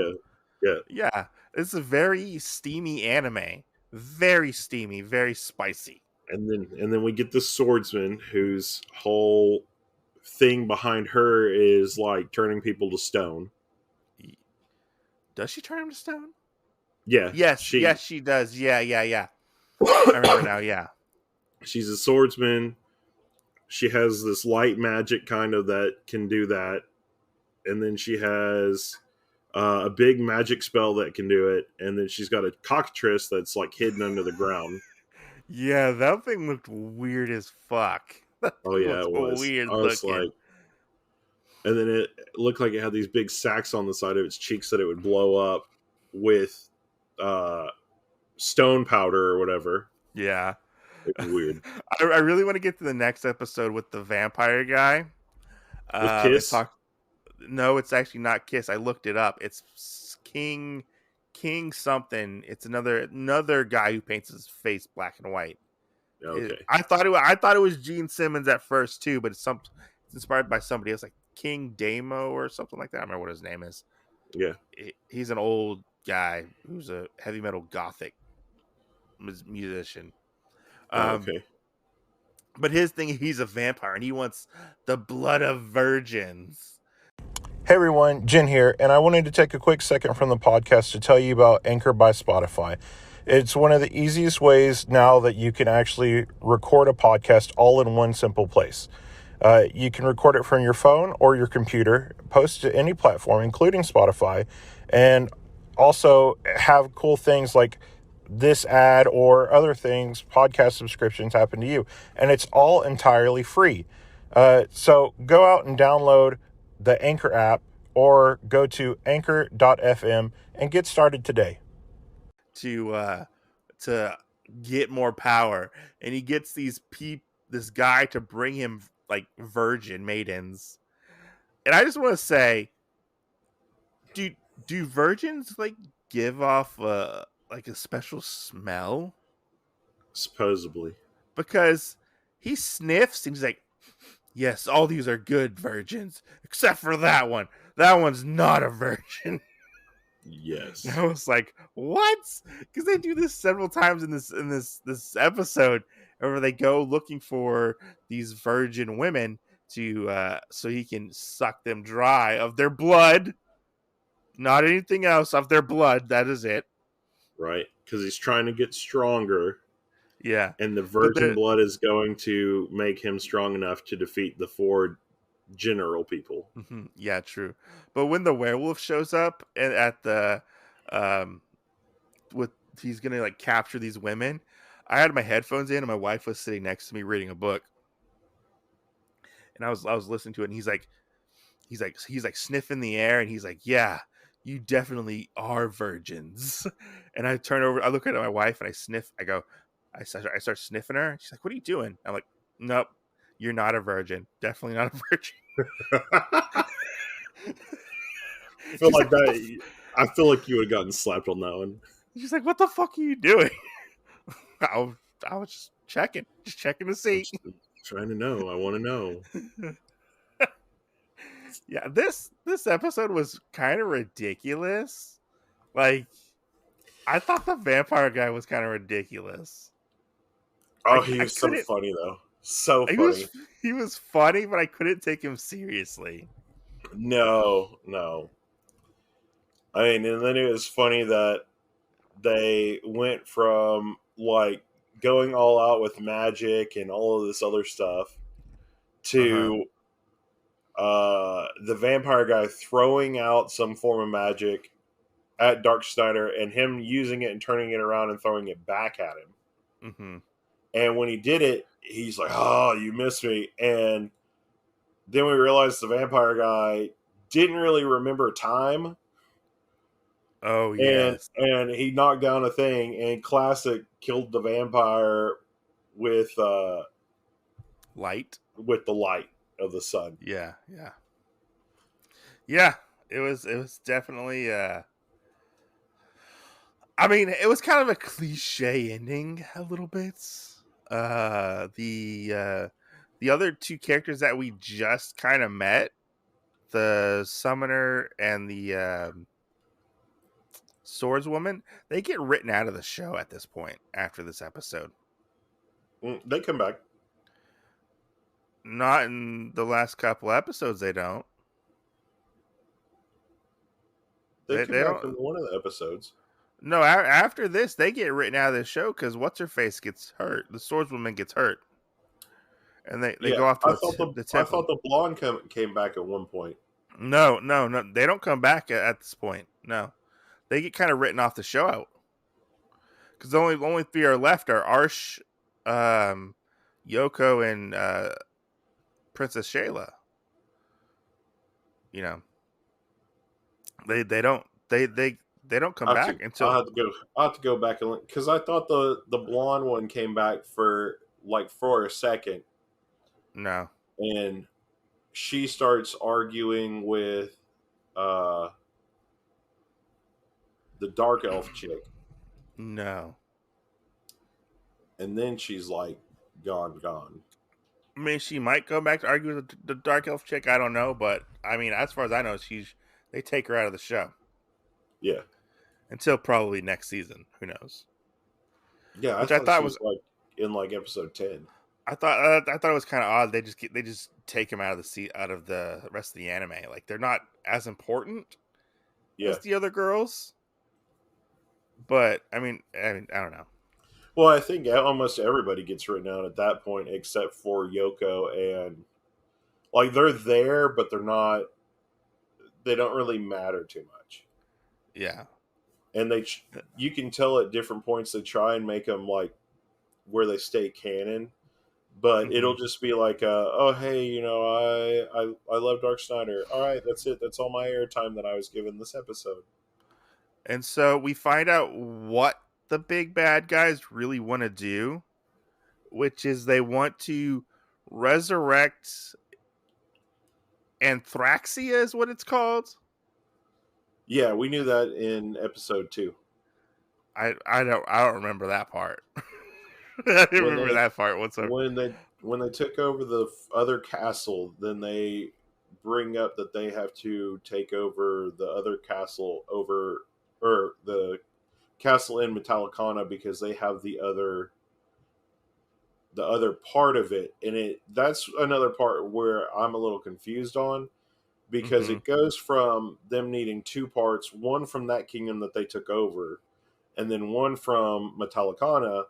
yeah. yeah. It's a very steamy anime, very steamy, very spicy. And then we get the swordsman whose whole thing behind her is like turning people to stone. Does she turn him to stone? Yeah, Yes, she does. Yeah. I remember now. Yeah, she's a swordsman. She has this light magic kind of that can do that, and then she has a big magic spell that can do it, and then she's got a cockatrice that's like hidden under the ground. yeah. That thing looked weird as fuck. That Oh thing yeah, looked it was. weird I was looking. like, and then it looked like it had these big sacs on the side of its cheeks that it would blow up with uh, stone powder or whatever. Yeah. It was weird. I really want to get to the next episode with the vampire guy. With It Kiss, talk. No, it's actually not Kiss. I looked it up. It's King something. It's another guy who paints his face black and white. okay, I thought it was Gene Simmons at first too, but it's inspired by somebody else, like King Damo or something like that. I don't remember what his name is. yeah, He's an old guy who's a heavy metal gothic musician. Um, okay. but his thing, he's a vampire and he wants the blood of virgins. Hey everyone, Jen here, and I wanted to take a quick second from the podcast to tell you about Anchor by Spotify. It's one of the easiest ways now that you can actually record a podcast all in one simple place. You can record it from your phone or your computer, post to any platform, including Spotify, and also have cool things like this ad or other things, podcast subscriptions happen to you. And it's all entirely free. So go out and download the Anchor app or go to anchor.fm and get started today. To get more power, and he gets this guy to bring him like virgin maidens. And I just want to say, do virgins like give off like a special smell? Supposedly, Because he sniffs and he's like, yes, all these are good virgins except for that one. That one's not a virgin. yes, And I was like, what? Because they do this several times in this episode, where they go looking for these virgin women to so he can suck them dry of their blood, not anything else, of their blood. That is it. right. Because he's trying to get stronger, Yeah, and the but virgin blood is going to make him strong enough to defeat the 4 general people. Yeah, true. But when the werewolf shows up and at the with he's gonna like capture these women, I had my headphones in and my wife was sitting next to me reading a book, and I was listening to it, and he's like sniffing the air, and he's like, "Yeah, you definitely are virgins." And I turn over, I look at my wife, and I sniff. I start sniffing her. She's like, "What are you doing?" I'm like, "Nope, you're not a virgin. Definitely not a virgin." feel She's like like, "What the?" that. I feel like you would have gotten slapped on that one. She's like, "What the fuck are you doing?" I was, I was just checking to I'm see. just trying to know. I want to know. Yeah, this episode was kind of ridiculous. Like, I thought the vampire guy was kind of ridiculous. Oh, he I was so couldn't. funny though. So He funny. was funny, but I couldn't take him seriously. No, no. I mean, and then it was funny that they went from like going all out with magic and all of this other stuff Uh-huh. to the vampire guy throwing out some form of magic at Dark Snyder and him using it and turning it around and throwing it back at him. Mm-hmm. And when he did it, he's like, "Oh, you missed me." And then we realized the vampire guy didn't really remember time, Oh and yes, he knocked down a thing, and Classic killed the vampire with light. the light of the sun. Yeah, yeah, yeah. It was definitely. I mean, it was kind of a cliche ending, a little bit. Uh, the uh, the other two characters that we just kind of met, the summoner and the swordswoman, they get written out of the show at this point after this episode. They come back. Not in the last couple episodes, they don't. They come They back in don't. one of the episodes. No, after this, they get written out of the show because what's her face gets hurt. The swordswoman gets hurt, and they Yeah, go off to the I temple. thought the blonde came back at one point. No, no, no. They don't come back at this point. No, they get kind of written off the show out because the only three are left are Arsh, Yoko, and Princess Shayla. You know, they don't they don't come back I'll until have to go. I'll have to go back and look because I thought the blonde one came back for a second, no. and she starts arguing with uh the dark elf chick, No. and then she's like gone. I mean, she might go back to argue with the dark elf chick. I don't know, but I mean, as far as I know, they take her out of the show Yeah, until probably next season. Who knows? yeah. I Which I thought thought she was was like in like episode 10. I thought it was kind of odd. They just take him out of the rest of the anime. Like they're not as important Yeah. as the other girls. But I mean, I don't know. Well, I think almost everybody gets written out at that point except for Yoko, and like they're there, but they're not. They don't really matter too much. Yeah. And you can tell at different points they try and make them like where they stay canon, but it'll just be like, oh hey, I love Dark Snyder. All right, that's it. That's all my airtime that I was given this episode. And so we find out what the big bad guys really want to do, which is they want to resurrect Anthraxia is what it's called. Yeah, we knew that in episode 2. I don't remember that part. I didn't remember that part whatsoever. When they took over the other castle, then they bring up that they have to take over the other castle or the castle in Metallicana because they have the other part of it, and that's another part where I'm a little confused on because it goes from them needing 2 parts, one from that kingdom that they took over, and then one from Metallicana.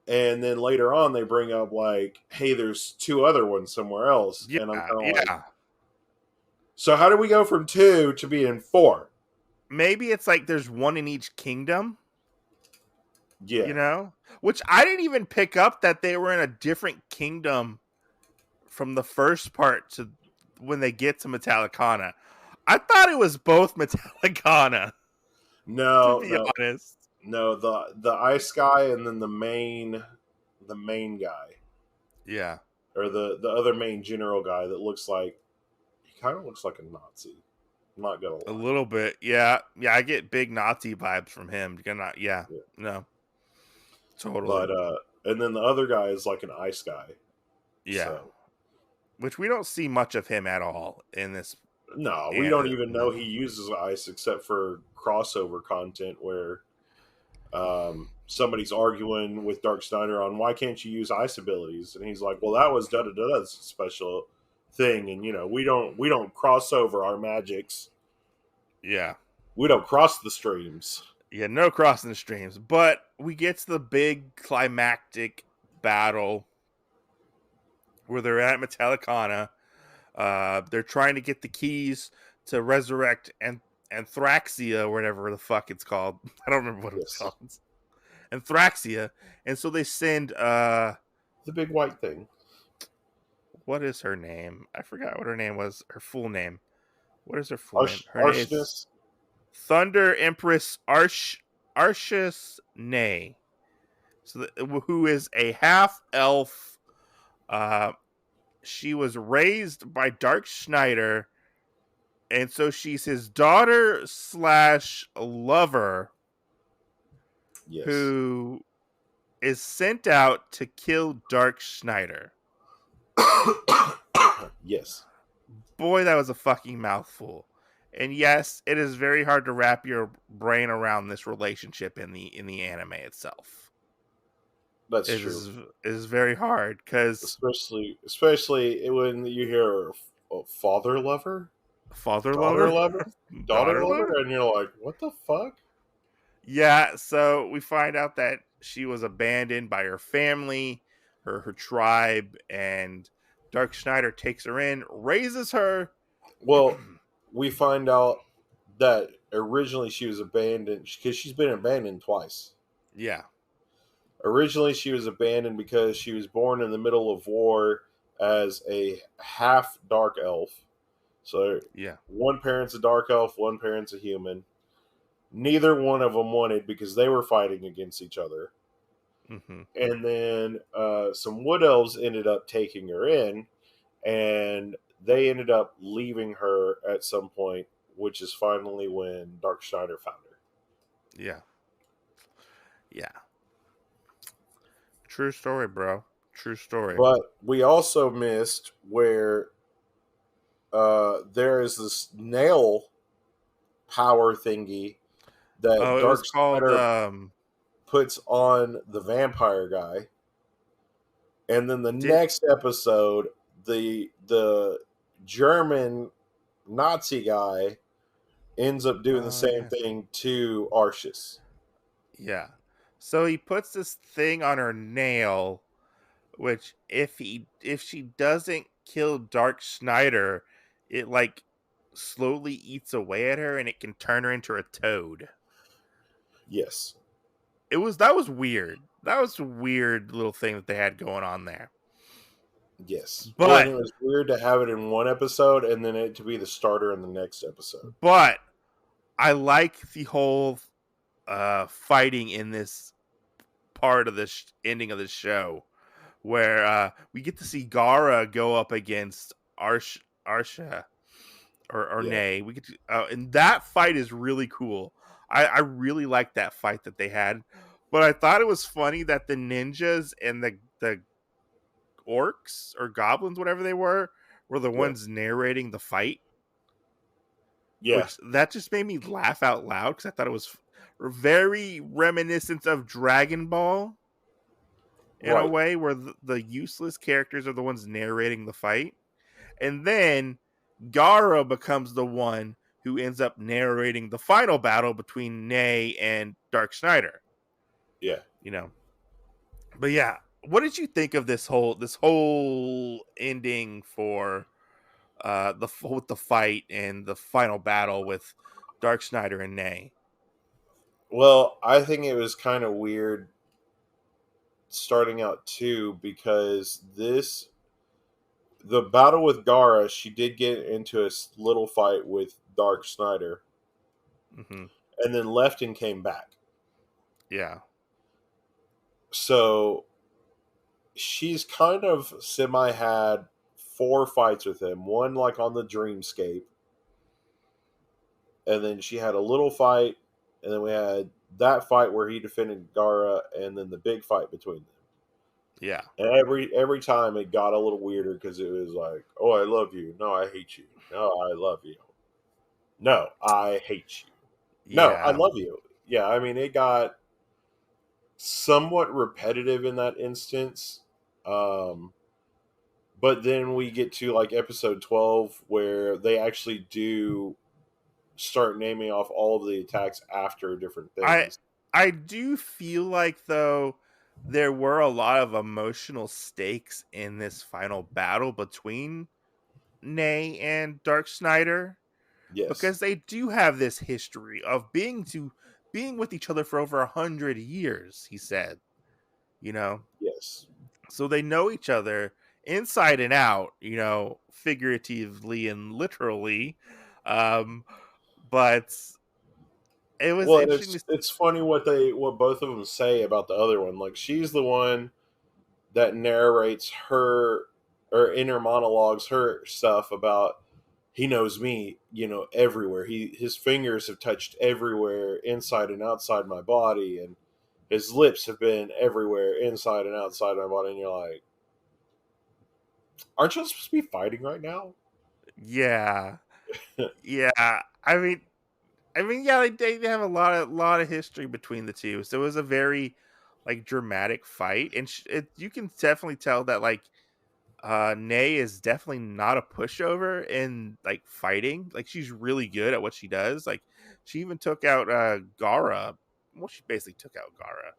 And then later on, they bring up like, "Hey, there's 2 other ones somewhere else," Yeah, and I'm kind of yeah. like, "So how do we go from 2 to being 4?" Maybe it's like there's one in each kingdom, Yeah, which I didn't even pick up that they were in a different kingdom from the first part to when they get to Metallicana. I thought it was both Metallicana, to no, be no, honest. no. The ice guy and then the main guy, Yeah, or the other main general guy that looks like he kind of looks like a Nazi. I'm not gonna a lie. little bit. Yeah, yeah. I get big Nazi vibes from him. Yeah, Yeah. no, totally. But and then the other guy is like an ice guy. Yeah, So which we don't see much of him at all in this. no, we And don't even know he uses ice except for crossover content where somebody's arguing with Dark Snyder on why can't you use ice abilities, and he's like, "Well, that was da da da special thing, and we don't cross over our magics. yeah, We don't cross the streams." yeah, no crossing the streams. But we get to the big climactic battle where they're at Metallicana. They're trying to get the keys to resurrect Anthraxia, or whatever the fuck it's called. I don't remember what it's Yes, called. Anthraxia. And so they send the big white thing. what is her name? I forgot what her name was. Her full name. What is her full name? Her name is Arsonist. Thunder Empress Arshis Nay. So who is a half elf. She was raised by Dark Schneider, and so she's his daughter / lover, Yes. who is sent out to kill Dark Schneider. Yes. Boy, that was a fucking mouthful. And yes, it is very hard to wrap your brain around this relationship in the anime itself. That's It true. is very hard because Especially when you hear father lover, father daughter lover, lover, daughter daughter lover, lover. and you're like, what the fuck? Yeah, so we find out that she was abandoned by her family, her tribe, and Dark Schneider takes her in, raises her. Well, we find out that originally she was abandoned because she's been abandoned twice. Yeah, Originally, she was abandoned because she was born in the middle of war as a half dark elf. So, yeah, one parent's a dark elf, one parent's a human. Neither one of them wanted because they were fighting against each other. mm-hmm. And then some wood elves ended up taking her in, and they ended up leaving her at some point, which is finally when Dark Schneider found her. Yeah, yeah. True story, bro. True story. But we also missed where there is this nail power thingy that Oh, it was Dark called Snyder puts on the vampire guy. And then the next episode, the German Nazi guy ends up doing the same thing to Arshis. Yeah. So he puts this thing on her nail, which if she doesn't kill Dark Schneider, it like slowly eats away at her and it can turn her into a toad. Yes. That was weird. That was a weird little thing that they had going on there. Yes. But it was weird to have it in one episode and then it to be the starter in the next episode. But I like the whole fighting in this part of this ending of the show, where we get to see Gara go up against Arsha or Yeah. Nay. We get to, and that fight is really cool. I really like that fight that they had, but I thought it was funny that the ninjas and the orcs or goblins, whatever they were the ones narrating the fight. Yeah. Which that just made me laugh out loud because I thought it was very reminiscent of Dragon Ball in a way, where the useless characters are the ones narrating the fight. And then Gara becomes the one who ends up narrating the final battle between Nay and Dark Schneider. Yeah. But yeah, what did you think of this whole ending for with the fight and the final battle with Dark Snyder and Nay? Well, I think it was kind of weird starting out too because the battle with Gara, she did get into a little fight with Dark Snyder Mm-hmm. and then left and came back. Yeah. So she's kind of semi had 4 fights with him. One like on the dreamscape, and then she had a little fight, and then we had that fight where he defended Gara, and then the big fight between them. Yeah. And every time it got a little weirder because it was like, "Oh, I love you. No, I hate you. No, I love you. No, I hate you. No, I Yeah. love you." Yeah, I mean, it got somewhat repetitive in that instance. Um, but then we get to like episode 12 where they actually do start naming off all of the attacks after different I things. I do feel like though there were a lot of emotional stakes in this final battle between Nay and Dark Snyder Yes. because they do have this history of being with each other for over 100 years, he said, you know. Yes. So they know each other inside and out, figuratively and literally. Um, but it was Well, and interesting it's to it's funny what both of them say about the other one. Like she's the one that narrates her or inner monologues her stuff about he knows me, everywhere. His fingers have touched everywhere, inside and outside my body, and his lips have been everywhere, inside and outside my body. And you're like, aren't you supposed to be fighting right now? yeah. Yeah. I mean, yeah, they have a lot of history between the two. So it was a very like dramatic fight, and you can definitely tell that like Nay is definitely not a pushover in like fighting. Like she's really good at what she does. Like she even took out Gara. Well, she basically took out Gara.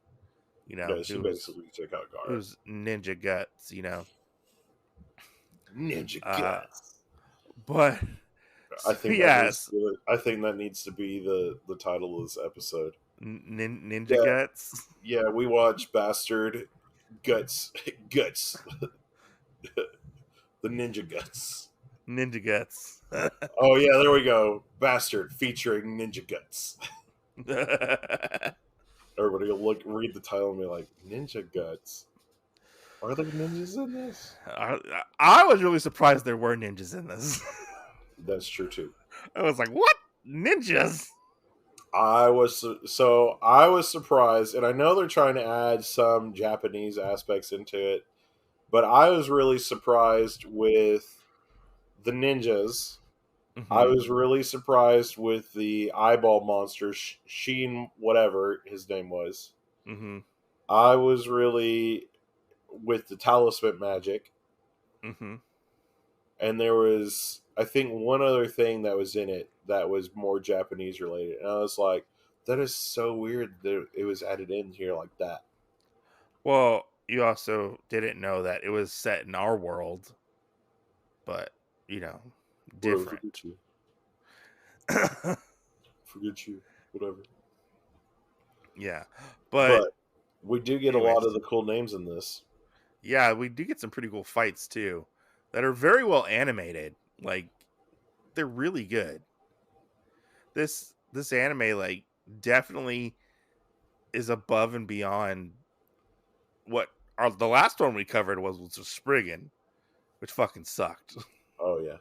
Yeah, she Who's basically took out Gara. who's ninja guts. Ninja Uh, guts. but I so think that needs. yes, I think that needs to be the title of this episode. ninja Yeah, guts, yeah. We watch Bastard Guts, Guts, the Ninja Guts. ninja guts. Oh yeah, there we go. Bastard featuring Ninja Guts. Everybody will read the title and be like, Ninja Guts. Are there ninjas in this? I was really surprised there were ninjas in this. That's true too. I was like, "What ninjas?" I was surprised, and I know they're trying to add some Japanese aspects into it, but I was really surprised with the ninjas. I Mm-hmm. was really surprised with the eyeball monster, Sheen, whatever his name was. Mm-hmm. I was really with the talisman magic, Mm-hmm. and there was, I think, one other thing that was in it that was more Japanese related, and I was like, that is so weird that it was added in here like that. Well, you also didn't know that it was set in our world, but Whatever, different. forget you, whatever. Yeah, but But we do get a lot of anyways, the cool names in this. yeah, we do get some pretty cool fights too, that are very well animated. Like they're really good. This anime like definitely is above and beyond what the last one we covered was just Spriggan, which fucking sucked. Oh yeah,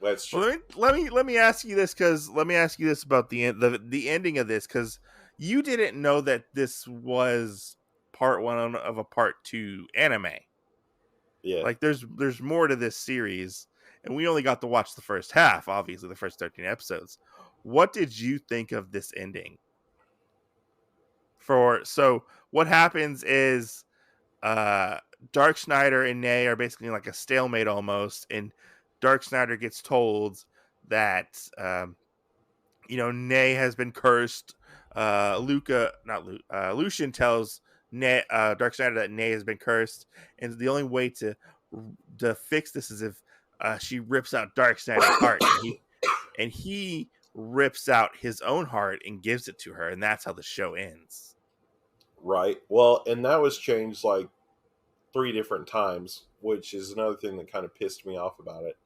that's Well, true. let me ask you this because let me ask you this about the ending of this because you didn't know that this was part one of a part two anime. Yeah. Like there's more to this series, and we only got to watch the first half, obviously the first 13 episodes. What did you think of this ending? So what happens is uh Dark Snyder and Nay are basically in like a stalemate almost, and Dark Snyder gets told that Nay has been cursed. Lucian tells Darkseid that Nay has been cursed, and the only way to fix this is if she rips out Darkseid's heart, and he rips out his own heart and gives it to her, and that's how the show ends. Right. Well, and that was changed like 3 different times, which is another thing that kind of pissed me off about it.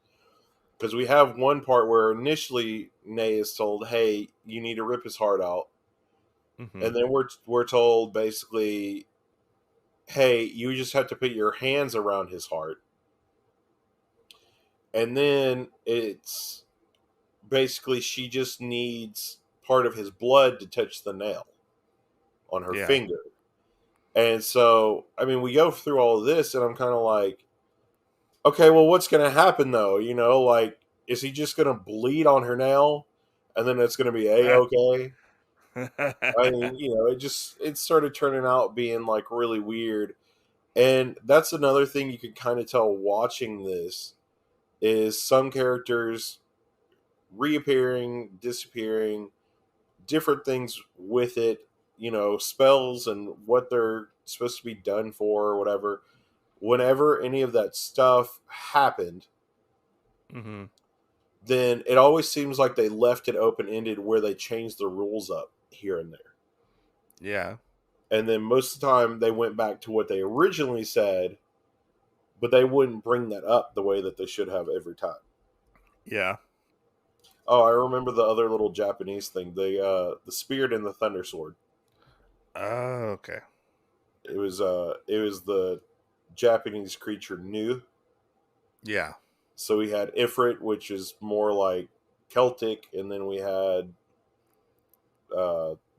Because we have one part where initially Nay is told, "Hey, you need to rip his heart out," Mm-hmm. and then we're told basically, "Hey, you just have to put your hands around his heart," and then it's basically she just needs part of his blood to touch the nail on her finger. And so, I mean, we go through all of this, and I'm kind of like, okay, well, what's going to happen though? You know, like, is he just going to bleed on her nail, and then it's going to be a-okay? I mean, you know, it started turning out being like really weird. And that's another thing you can kind of tell watching this is some characters reappearing, disappearing, different things with it, you know, spells and what they're supposed to be done for or whatever. Whenever any of that stuff happened, Mm-hmm. then it always seems like they left it open-ended where they changed the rules up here and there. Yeah. And then most of the time they went back to what they originally said, but they wouldn't bring that up the way that they should have every time. Yeah. Oh, I remember the other little Japanese thing, the Spirit and the Thunder Sword. Oh, okay. It was the Japanese creature Nu. Yeah. So we had Ifrit, which is more like Celtic, and then we had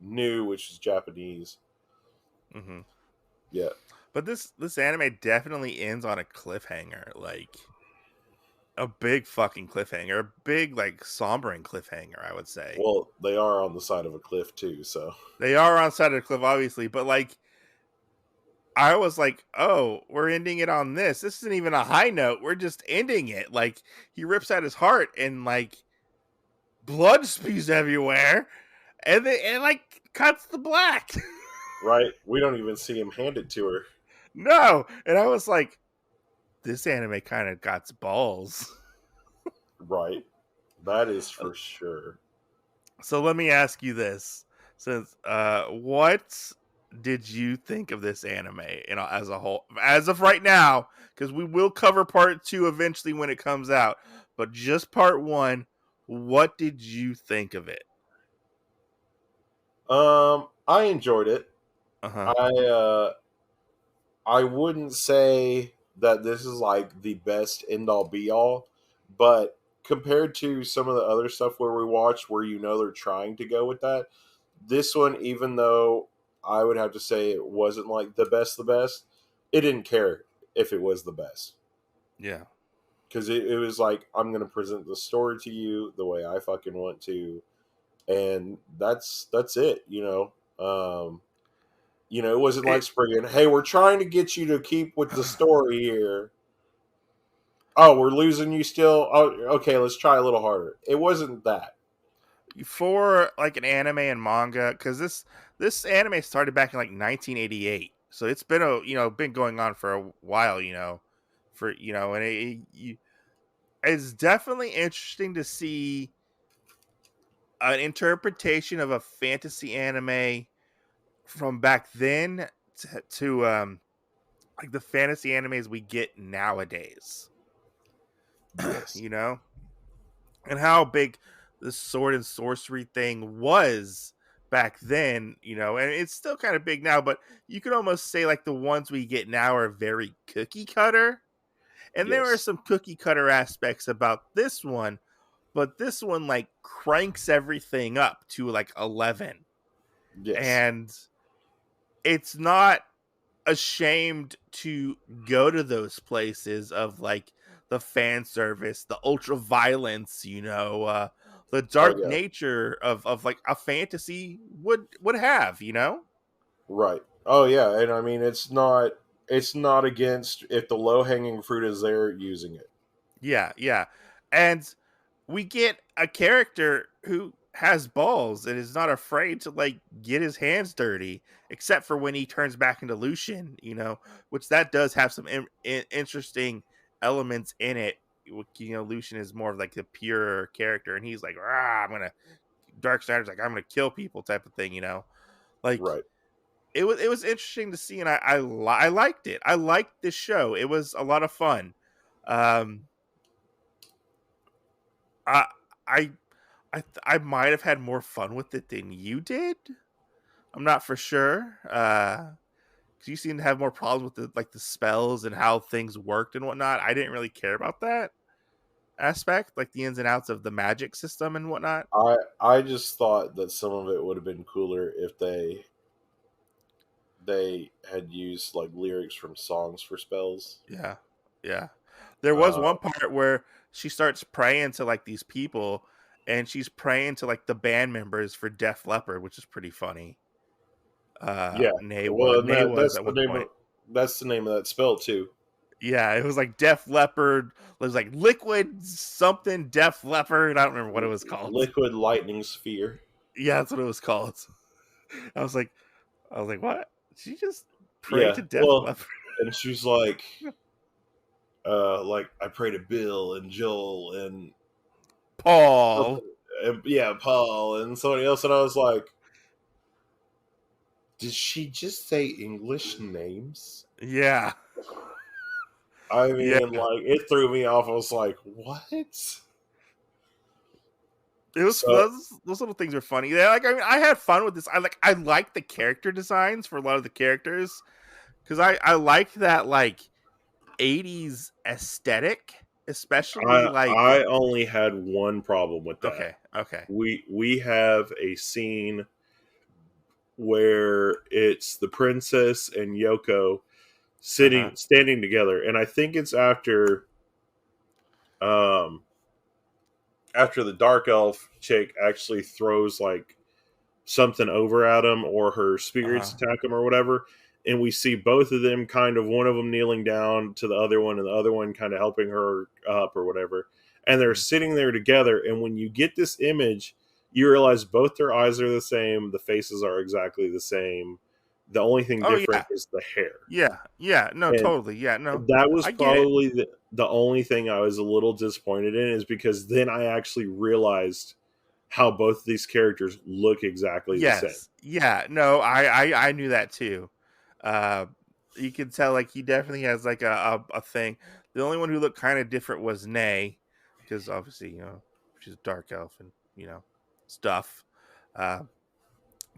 Nu, which is Japanese. Mm-hmm. Yeah. But this anime definitely ends on a cliffhanger, like a big fucking cliffhanger, a big like sombering cliffhanger, I would say. Well, they are on the side of a cliff too, so They are on side of the cliff, obviously, but like I was like, oh, we're ending it on this. This isn't even a high note. We're just ending it. Like he rips out his heart and like blood spews everywhere, and like cuts the black. right. We don't even see him hand it to her. No, and I was like, this anime kind of got balls. Right. That is for sure. So let me ask you this: since what did you think of this anime, you know, as a whole, as of right now? Because we will cover part 2 eventually when it comes out, but just part 1. What did you think of it? I enjoyed it. Uh-huh. I wouldn't say that this is like the best end all be all, but compared to some of the other stuff where we watch where you know they're trying to go with that, this one, even though I would have to say it wasn't like the best, it didn't care if it was the best. Yeah. Because it was like, I'm going to present the story to you the way I fucking want to. And that's it, you know. You know, it wasn't like Spriggan, hey, we're trying to get you to keep with the story here. Oh, we're losing you still? Oh, okay, let's try a little harder. It wasn't that. For like an anime and manga, because this anime started back in like 1988, so it's been been going on for a while, and it's definitely interesting to see an interpretation of a fantasy anime from back then to like the fantasy animes we get nowadays. Yes. You know, and how big the sword and sorcery thing was back then, and it's still kind of big now, but you could almost say like the ones we get now are very cookie cutter. And there are Yes. some cookie cutter aspects about this one, but this one like cranks everything up to like 11. Yes. And it's not ashamed to go to those places of like the fan service, the ultra violence, the Oh, dark yeah. nature of like a fantasy would have, Right. Oh, yeah. And I mean, it's not against if the low hanging fruit is there using it. Yeah. And we get a character who has balls and is not afraid to like get his hands dirty, except for when he turns back into Lucian, which that does have some interesting elements in it. Lucian is more of like a pure character, and he's like, I'm gonna Darksiders, like I'm gonna kill people type of thing, like Right. it was interesting to see, and I liked it. I liked this show. It was a lot of fun. Um, I I I might have had more fun with it than you did. I'm not for sure. 'Cause you seem to have more problems with the spells and how things worked and whatnot. I didn't really care about that aspect, like the ins and outs of the magic system and whatnot. I just thought that some of it would have been cooler if they had used like lyrics from songs for spells. Yeah, yeah. There was one part where she starts praying to like these people, and she's praying to like the band members for Def Leppard, which is pretty funny. Yeah. Nay Well, was that's at the one name point. of that's the name of that spell too. Yeah, it was like Def Leppard. It was like Liquid something Def Leppard. I don't remember what it was called. Liquid lightning sphere. Yeah, that's what it was called. I was like, what? She just prayed Yeah. to Def Well, Leppard. and she's like I pray to Bill and Joel and Paul. yeah, Paul and somebody else, and I was like, did she just say English names? Yeah. I mean, Yeah. like it threw me off. I was like, what? It was those little things are funny. Yeah, like I had fun with this. I like the character designs for a lot of the characters, because I like that like 80s aesthetic, especially I only had one problem with that. Okay. We have a scene where it's the princess and Yoko standing together, and I think it's after the dark elf chick actually throws like something over at him, or her spirits attack him or whatever, and we see both of them kind of, one of them kneeling down to the other one and the other one kind of helping her up or whatever, and they're sitting there together, and when you get this image you realize both their eyes are the same, the faces are exactly the same, the only thing different is the hair. No, and totally. That was probably the only thing I was a little disappointed in, is because then I actually realized how both of these characters look exactly the same. Yeah, no, I knew that too. You can tell like he definitely has like a thing. The only one who looked kind of different was Nay, because obviously she's a dark elf and stuff.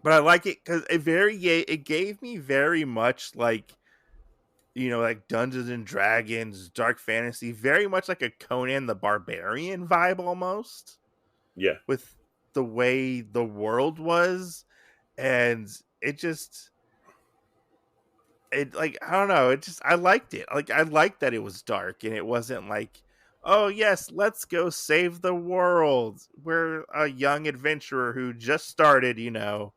But I like it because it gave me very much like like Dungeons and Dragons, dark fantasy, very much like a Conan the Barbarian vibe almost. Yeah, with the way the world was, and it like I don't know, I liked it. Like I liked that it was dark and it wasn't like, oh yes, let's go save the world. We're a young adventurer who just started, not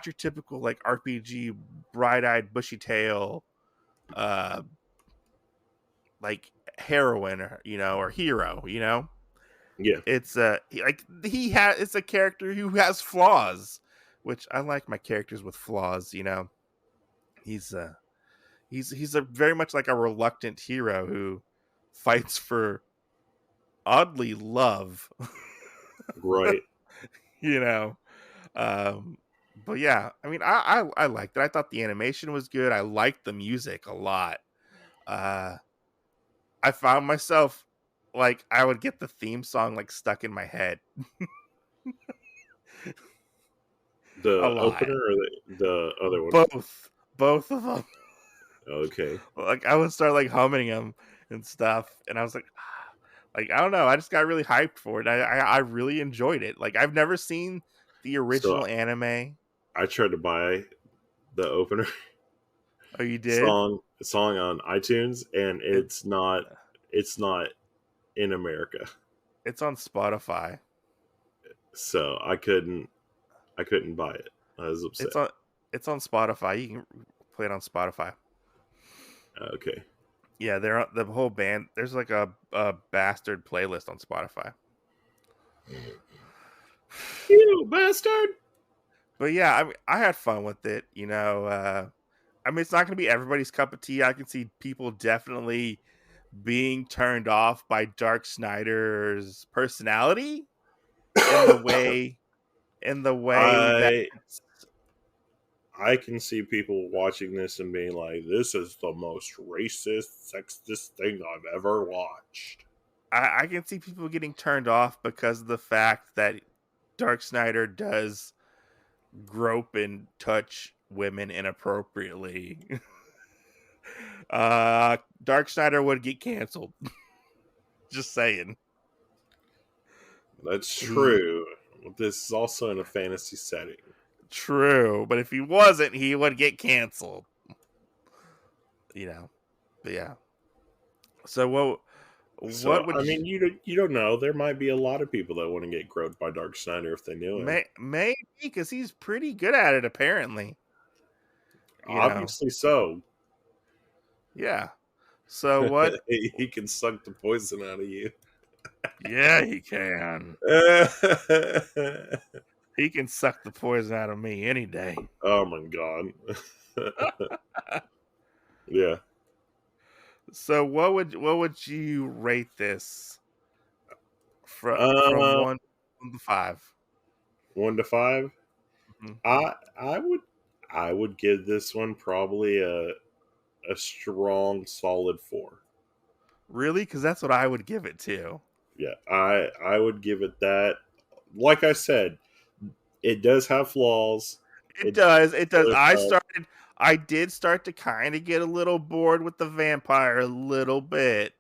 your typical like RPG bright-eyed bushy tail like heroine or hero. yeah. It's it's a character who has flaws, which I like my characters with flaws. He's a very much like a reluctant hero who fights for oddly love. Right. But yeah, I mean, I liked it. I thought the animation was good. I liked the music a lot. I found myself like I would get the theme song like stuck in my head. The opener or the other one? Both of them. Okay. Like I would start like humming them and stuff, and I was like I don't know. I just got really hyped for it. I really enjoyed it. Like I've never seen the original anime. I tried to buy the opener. Oh, you did? Song on iTunes, and it's not in America. It's on Spotify. So I couldn't buy it. I was upset. It's on Spotify. You can play it on Spotify. Okay. Yeah, they're the whole band. There's like a bastard playlist on Spotify. You bastard! But yeah, I mean, I had fun with it. I mean, it's not going to be everybody's cup of tea. I can see people definitely being turned off by Dark Snyder's personality in the way that I I can see people watching this and being like, "This is the most racist, sexist thing I've ever watched." I can see people getting turned off because of the fact that Dark Snyder does grope and touch women inappropriately. Dark Snyder would get canceled. Just saying. That's He true. This is also in a fantasy setting. True, but if he wasn't, he would get canceled. But yeah. So what So, would I mean, you don't know. There might be a lot of people that want to get groped by Dark Snyder if they knew him. maybe because he's pretty good at it apparently. Obviously, so Yeah. So what? he can suck the poison out of you. Yeah, he can. He can suck the poison out of me any day. Oh my god. Yeah. So what would you rate this from Uh, 1 to 5? 1 to 5. Mhm. I would give this one probably a strong solid 4. Really? Because that's what I would give it to. Yeah, I would give it that. Like I said, it does have flaws. It does. It does. Really does. I did start to kind of get a little bored with the vampire a little bit.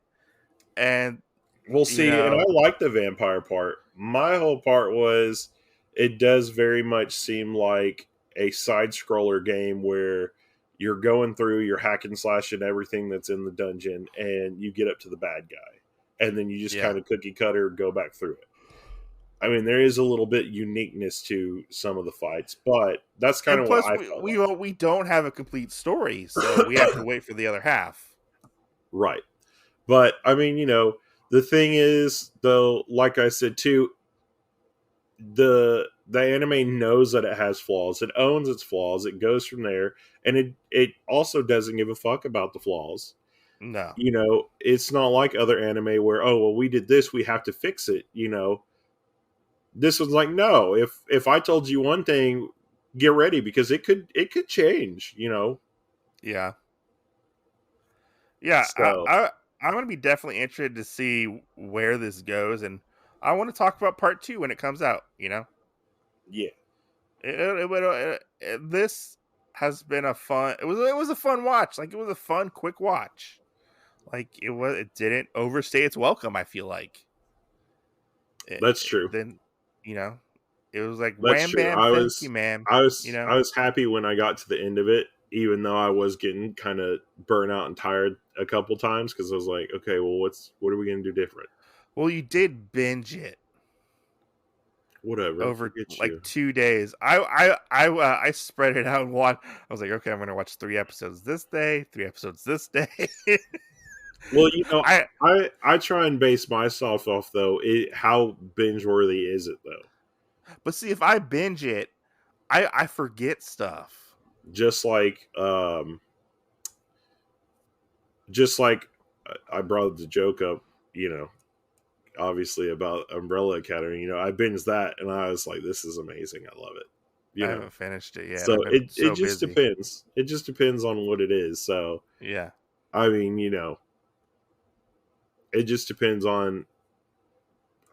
And, We'll you see, and I know, like the vampire part. My whole part was it does very much seem like a side scroller game where you're going through, you're hack and slashing everything that's in the dungeon, and you get up to the bad guy. And then you just yeah. kind of cookie cutter go back through it. I mean, there is a little bit uniqueness to some of the fights, but that's kind And of what plus, I felt like. we don't have a complete story, so we have to wait for the other half. Right. But I mean, the thing is, though, like I said too, the anime knows that it has flaws. It owns its flaws. It goes from there, and it also doesn't give a fuck about the flaws. No. It's not like other anime where, oh well, we did this, we have to fix it. This was like, no, if I told you one thing, get ready because it could change. Yeah. Yeah. So I'm going to be definitely interested to see where this goes. And I want to talk about part 2 when it comes out, yeah, This has been a fun. It was a fun watch. Like it was a fun, quick watch. Like it didn't overstay its welcome. I feel like. that's true. Then, it was like That's wham true. bam, thank you, ma'am. I was happy when I got to the end of it, even though I was getting kind of burnt out and tired a couple times because I was like, okay, well, what are we gonna do different? Well, you did binge it Whatever. over Forget like you. 2 days. I spread it out and watched. I was like, okay, I'm gonna watch 3 episodes this day, 3 episodes this day. Well, I I try and base myself off though how binge worthy is it though? But see, if I binge it, I forget stuff. Just like I brought the joke up, obviously about Umbrella Academy. I binged that and I was like, this is amazing. I love it. I haven't finished it yet. So I've been it just busy. depends. It just depends on what it is. So Yeah. I mean, it just depends on,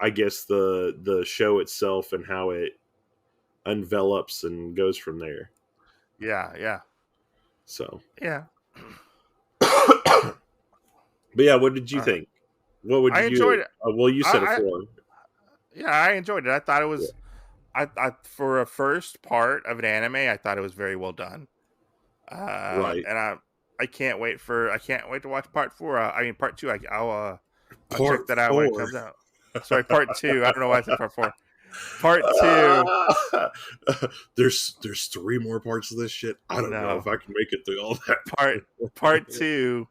I guess, the show itself and how it envelops and goes from there. Yeah. Yeah. So Yeah. but yeah, what did you think? What would I you? enjoyed it. Well, you said a 4. Yeah, I enjoyed it. I thought it was. Yeah. I for a first part of an anime, I thought it was very well done. Right. And I can't wait to watch part 4. I mean part 2. I'll Part check that out when it 4. comes out. Sorry, part 2. I don't know why I said part 4. Part 2. There's 3 more parts of this shit. I don't know if I can make it through all that. Part 2.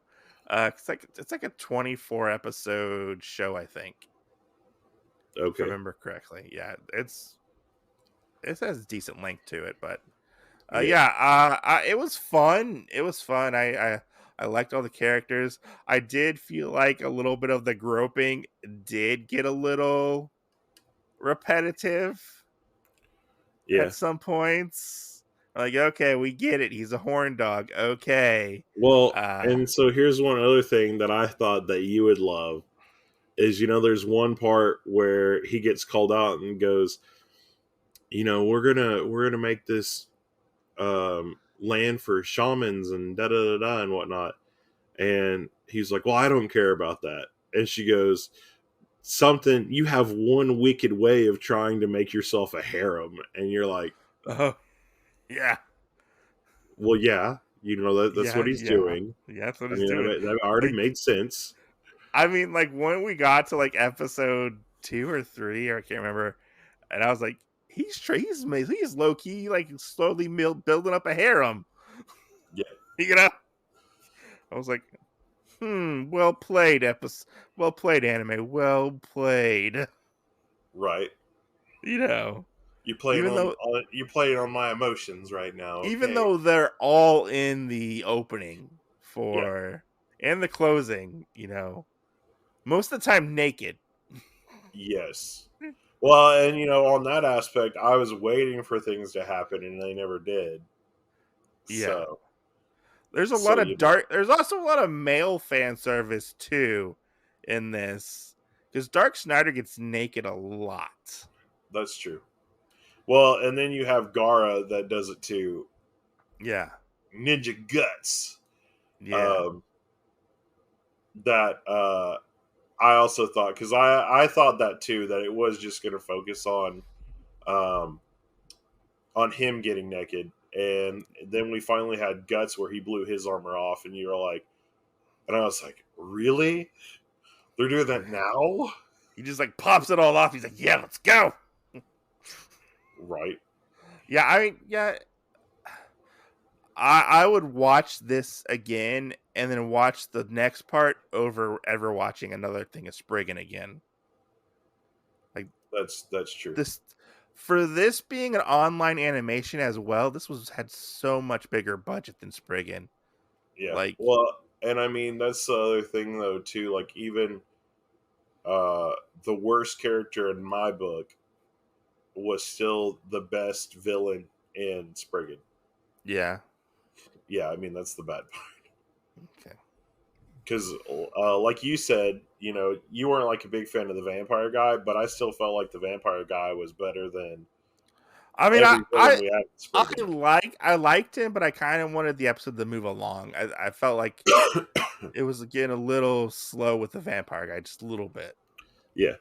It's like a 24 episode show, I think. Okay. If I remember correctly. Yeah, it's it has a decent length to it, but it was fun. It was fun. I liked all the characters. I did feel like a little bit of the groping did get a little repetitive Yeah. at some points. Like, okay, we get it. He's a horn dog. Okay. Well, Uh, and so here's one other thing that I thought that you would love is, there's one part where he gets called out and goes, we're gonna make this land for shamans and da da da da and whatnot. And he's like, well, I don't care about that. And she goes, something, you have one wicked way of trying to make yourself a harem. And you're like, oh, yeah. well, yeah, that's what he's Yeah. doing. Yeah, that's what I he's mean, doing. that already Like, made sense. I mean, like when we got to like episode 2 or 3, or I can't remember, and I was like, he's low key like slowly building up a harem. Yeah. You know, I was like, well played, well played, anime, well played. Right. You know, You playing even though you playing on my emotions right now. even Okay. though they're all in the opening Yeah. and the closing, most of the time naked. Yes. Well, and on that aspect, I was waiting for things to happen and they never did. Yeah. So There's a lot of There's also a lot of male fan service too in this, because Dark Snyder gets naked a lot. that's true. Well, and then you have Gara that does it too. Yeah, Ninja Guts. yeah, That I also thought, because I thought that too, that it was just going to focus on him getting naked, and then we finally had Guts where he blew his armor off, and you're like, and I was like, really? They're doing that now? he just like pops it all off. He's like, yeah, let's go. Right. Yeah, I mean, yeah, I would watch this again and then watch the next part over ever watching another thing of Spriggan again. Like, That's true. For this being an online animation as well, this had so much bigger budget than Spriggan. Yeah. Like, well, and I mean that's the other thing though too. Like even the worst character in my book was still the best villain in Spriggan. yeah. Yeah, I mean that's the bad part. Okay. Because, like you said, you weren't like a big fan of the vampire guy, but I still felt like the vampire guy was better than. I mean, I liked him, but I kind of wanted the episode to move along. I felt like it was getting a little slow with the vampire guy, just a little bit. Yeah.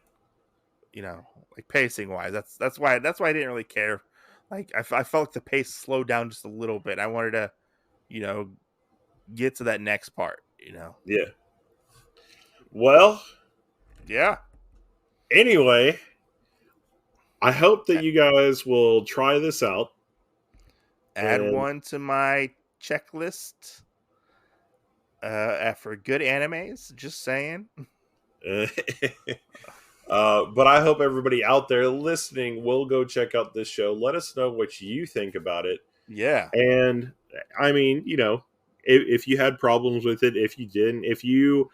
Like pacing wise, that's why I didn't really care. Like I felt like the pace slowed down just a little bit. I wanted to, get to that next part. Yeah. Well. Yeah. Anyway, I hope that you guys will try this out. Add one to my checklist for good animes. Just saying. But I hope everybody out there listening will go check out this show. Let us know what you think about it. Yeah. And I mean, if you had problems with it, if you didn't, if you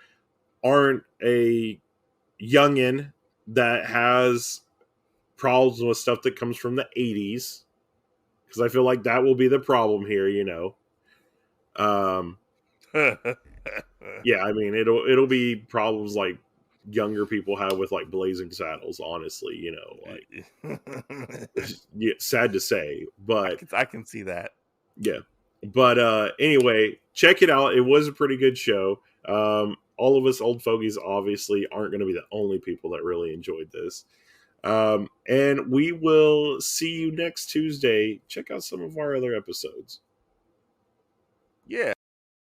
aren't a youngin that has problems with stuff that comes from the 80s, because I feel like that will be the problem here, yeah, I mean it'll be problems like younger people have with like Blazing Saddles, honestly, yeah, sad to say, but I can see that. Yeah. But anyway, check it out. It was a pretty good show. All of us old fogies obviously aren't going to be the only people that really enjoyed this. And we will see you next Tuesday. Check out some of our other episodes. Yeah.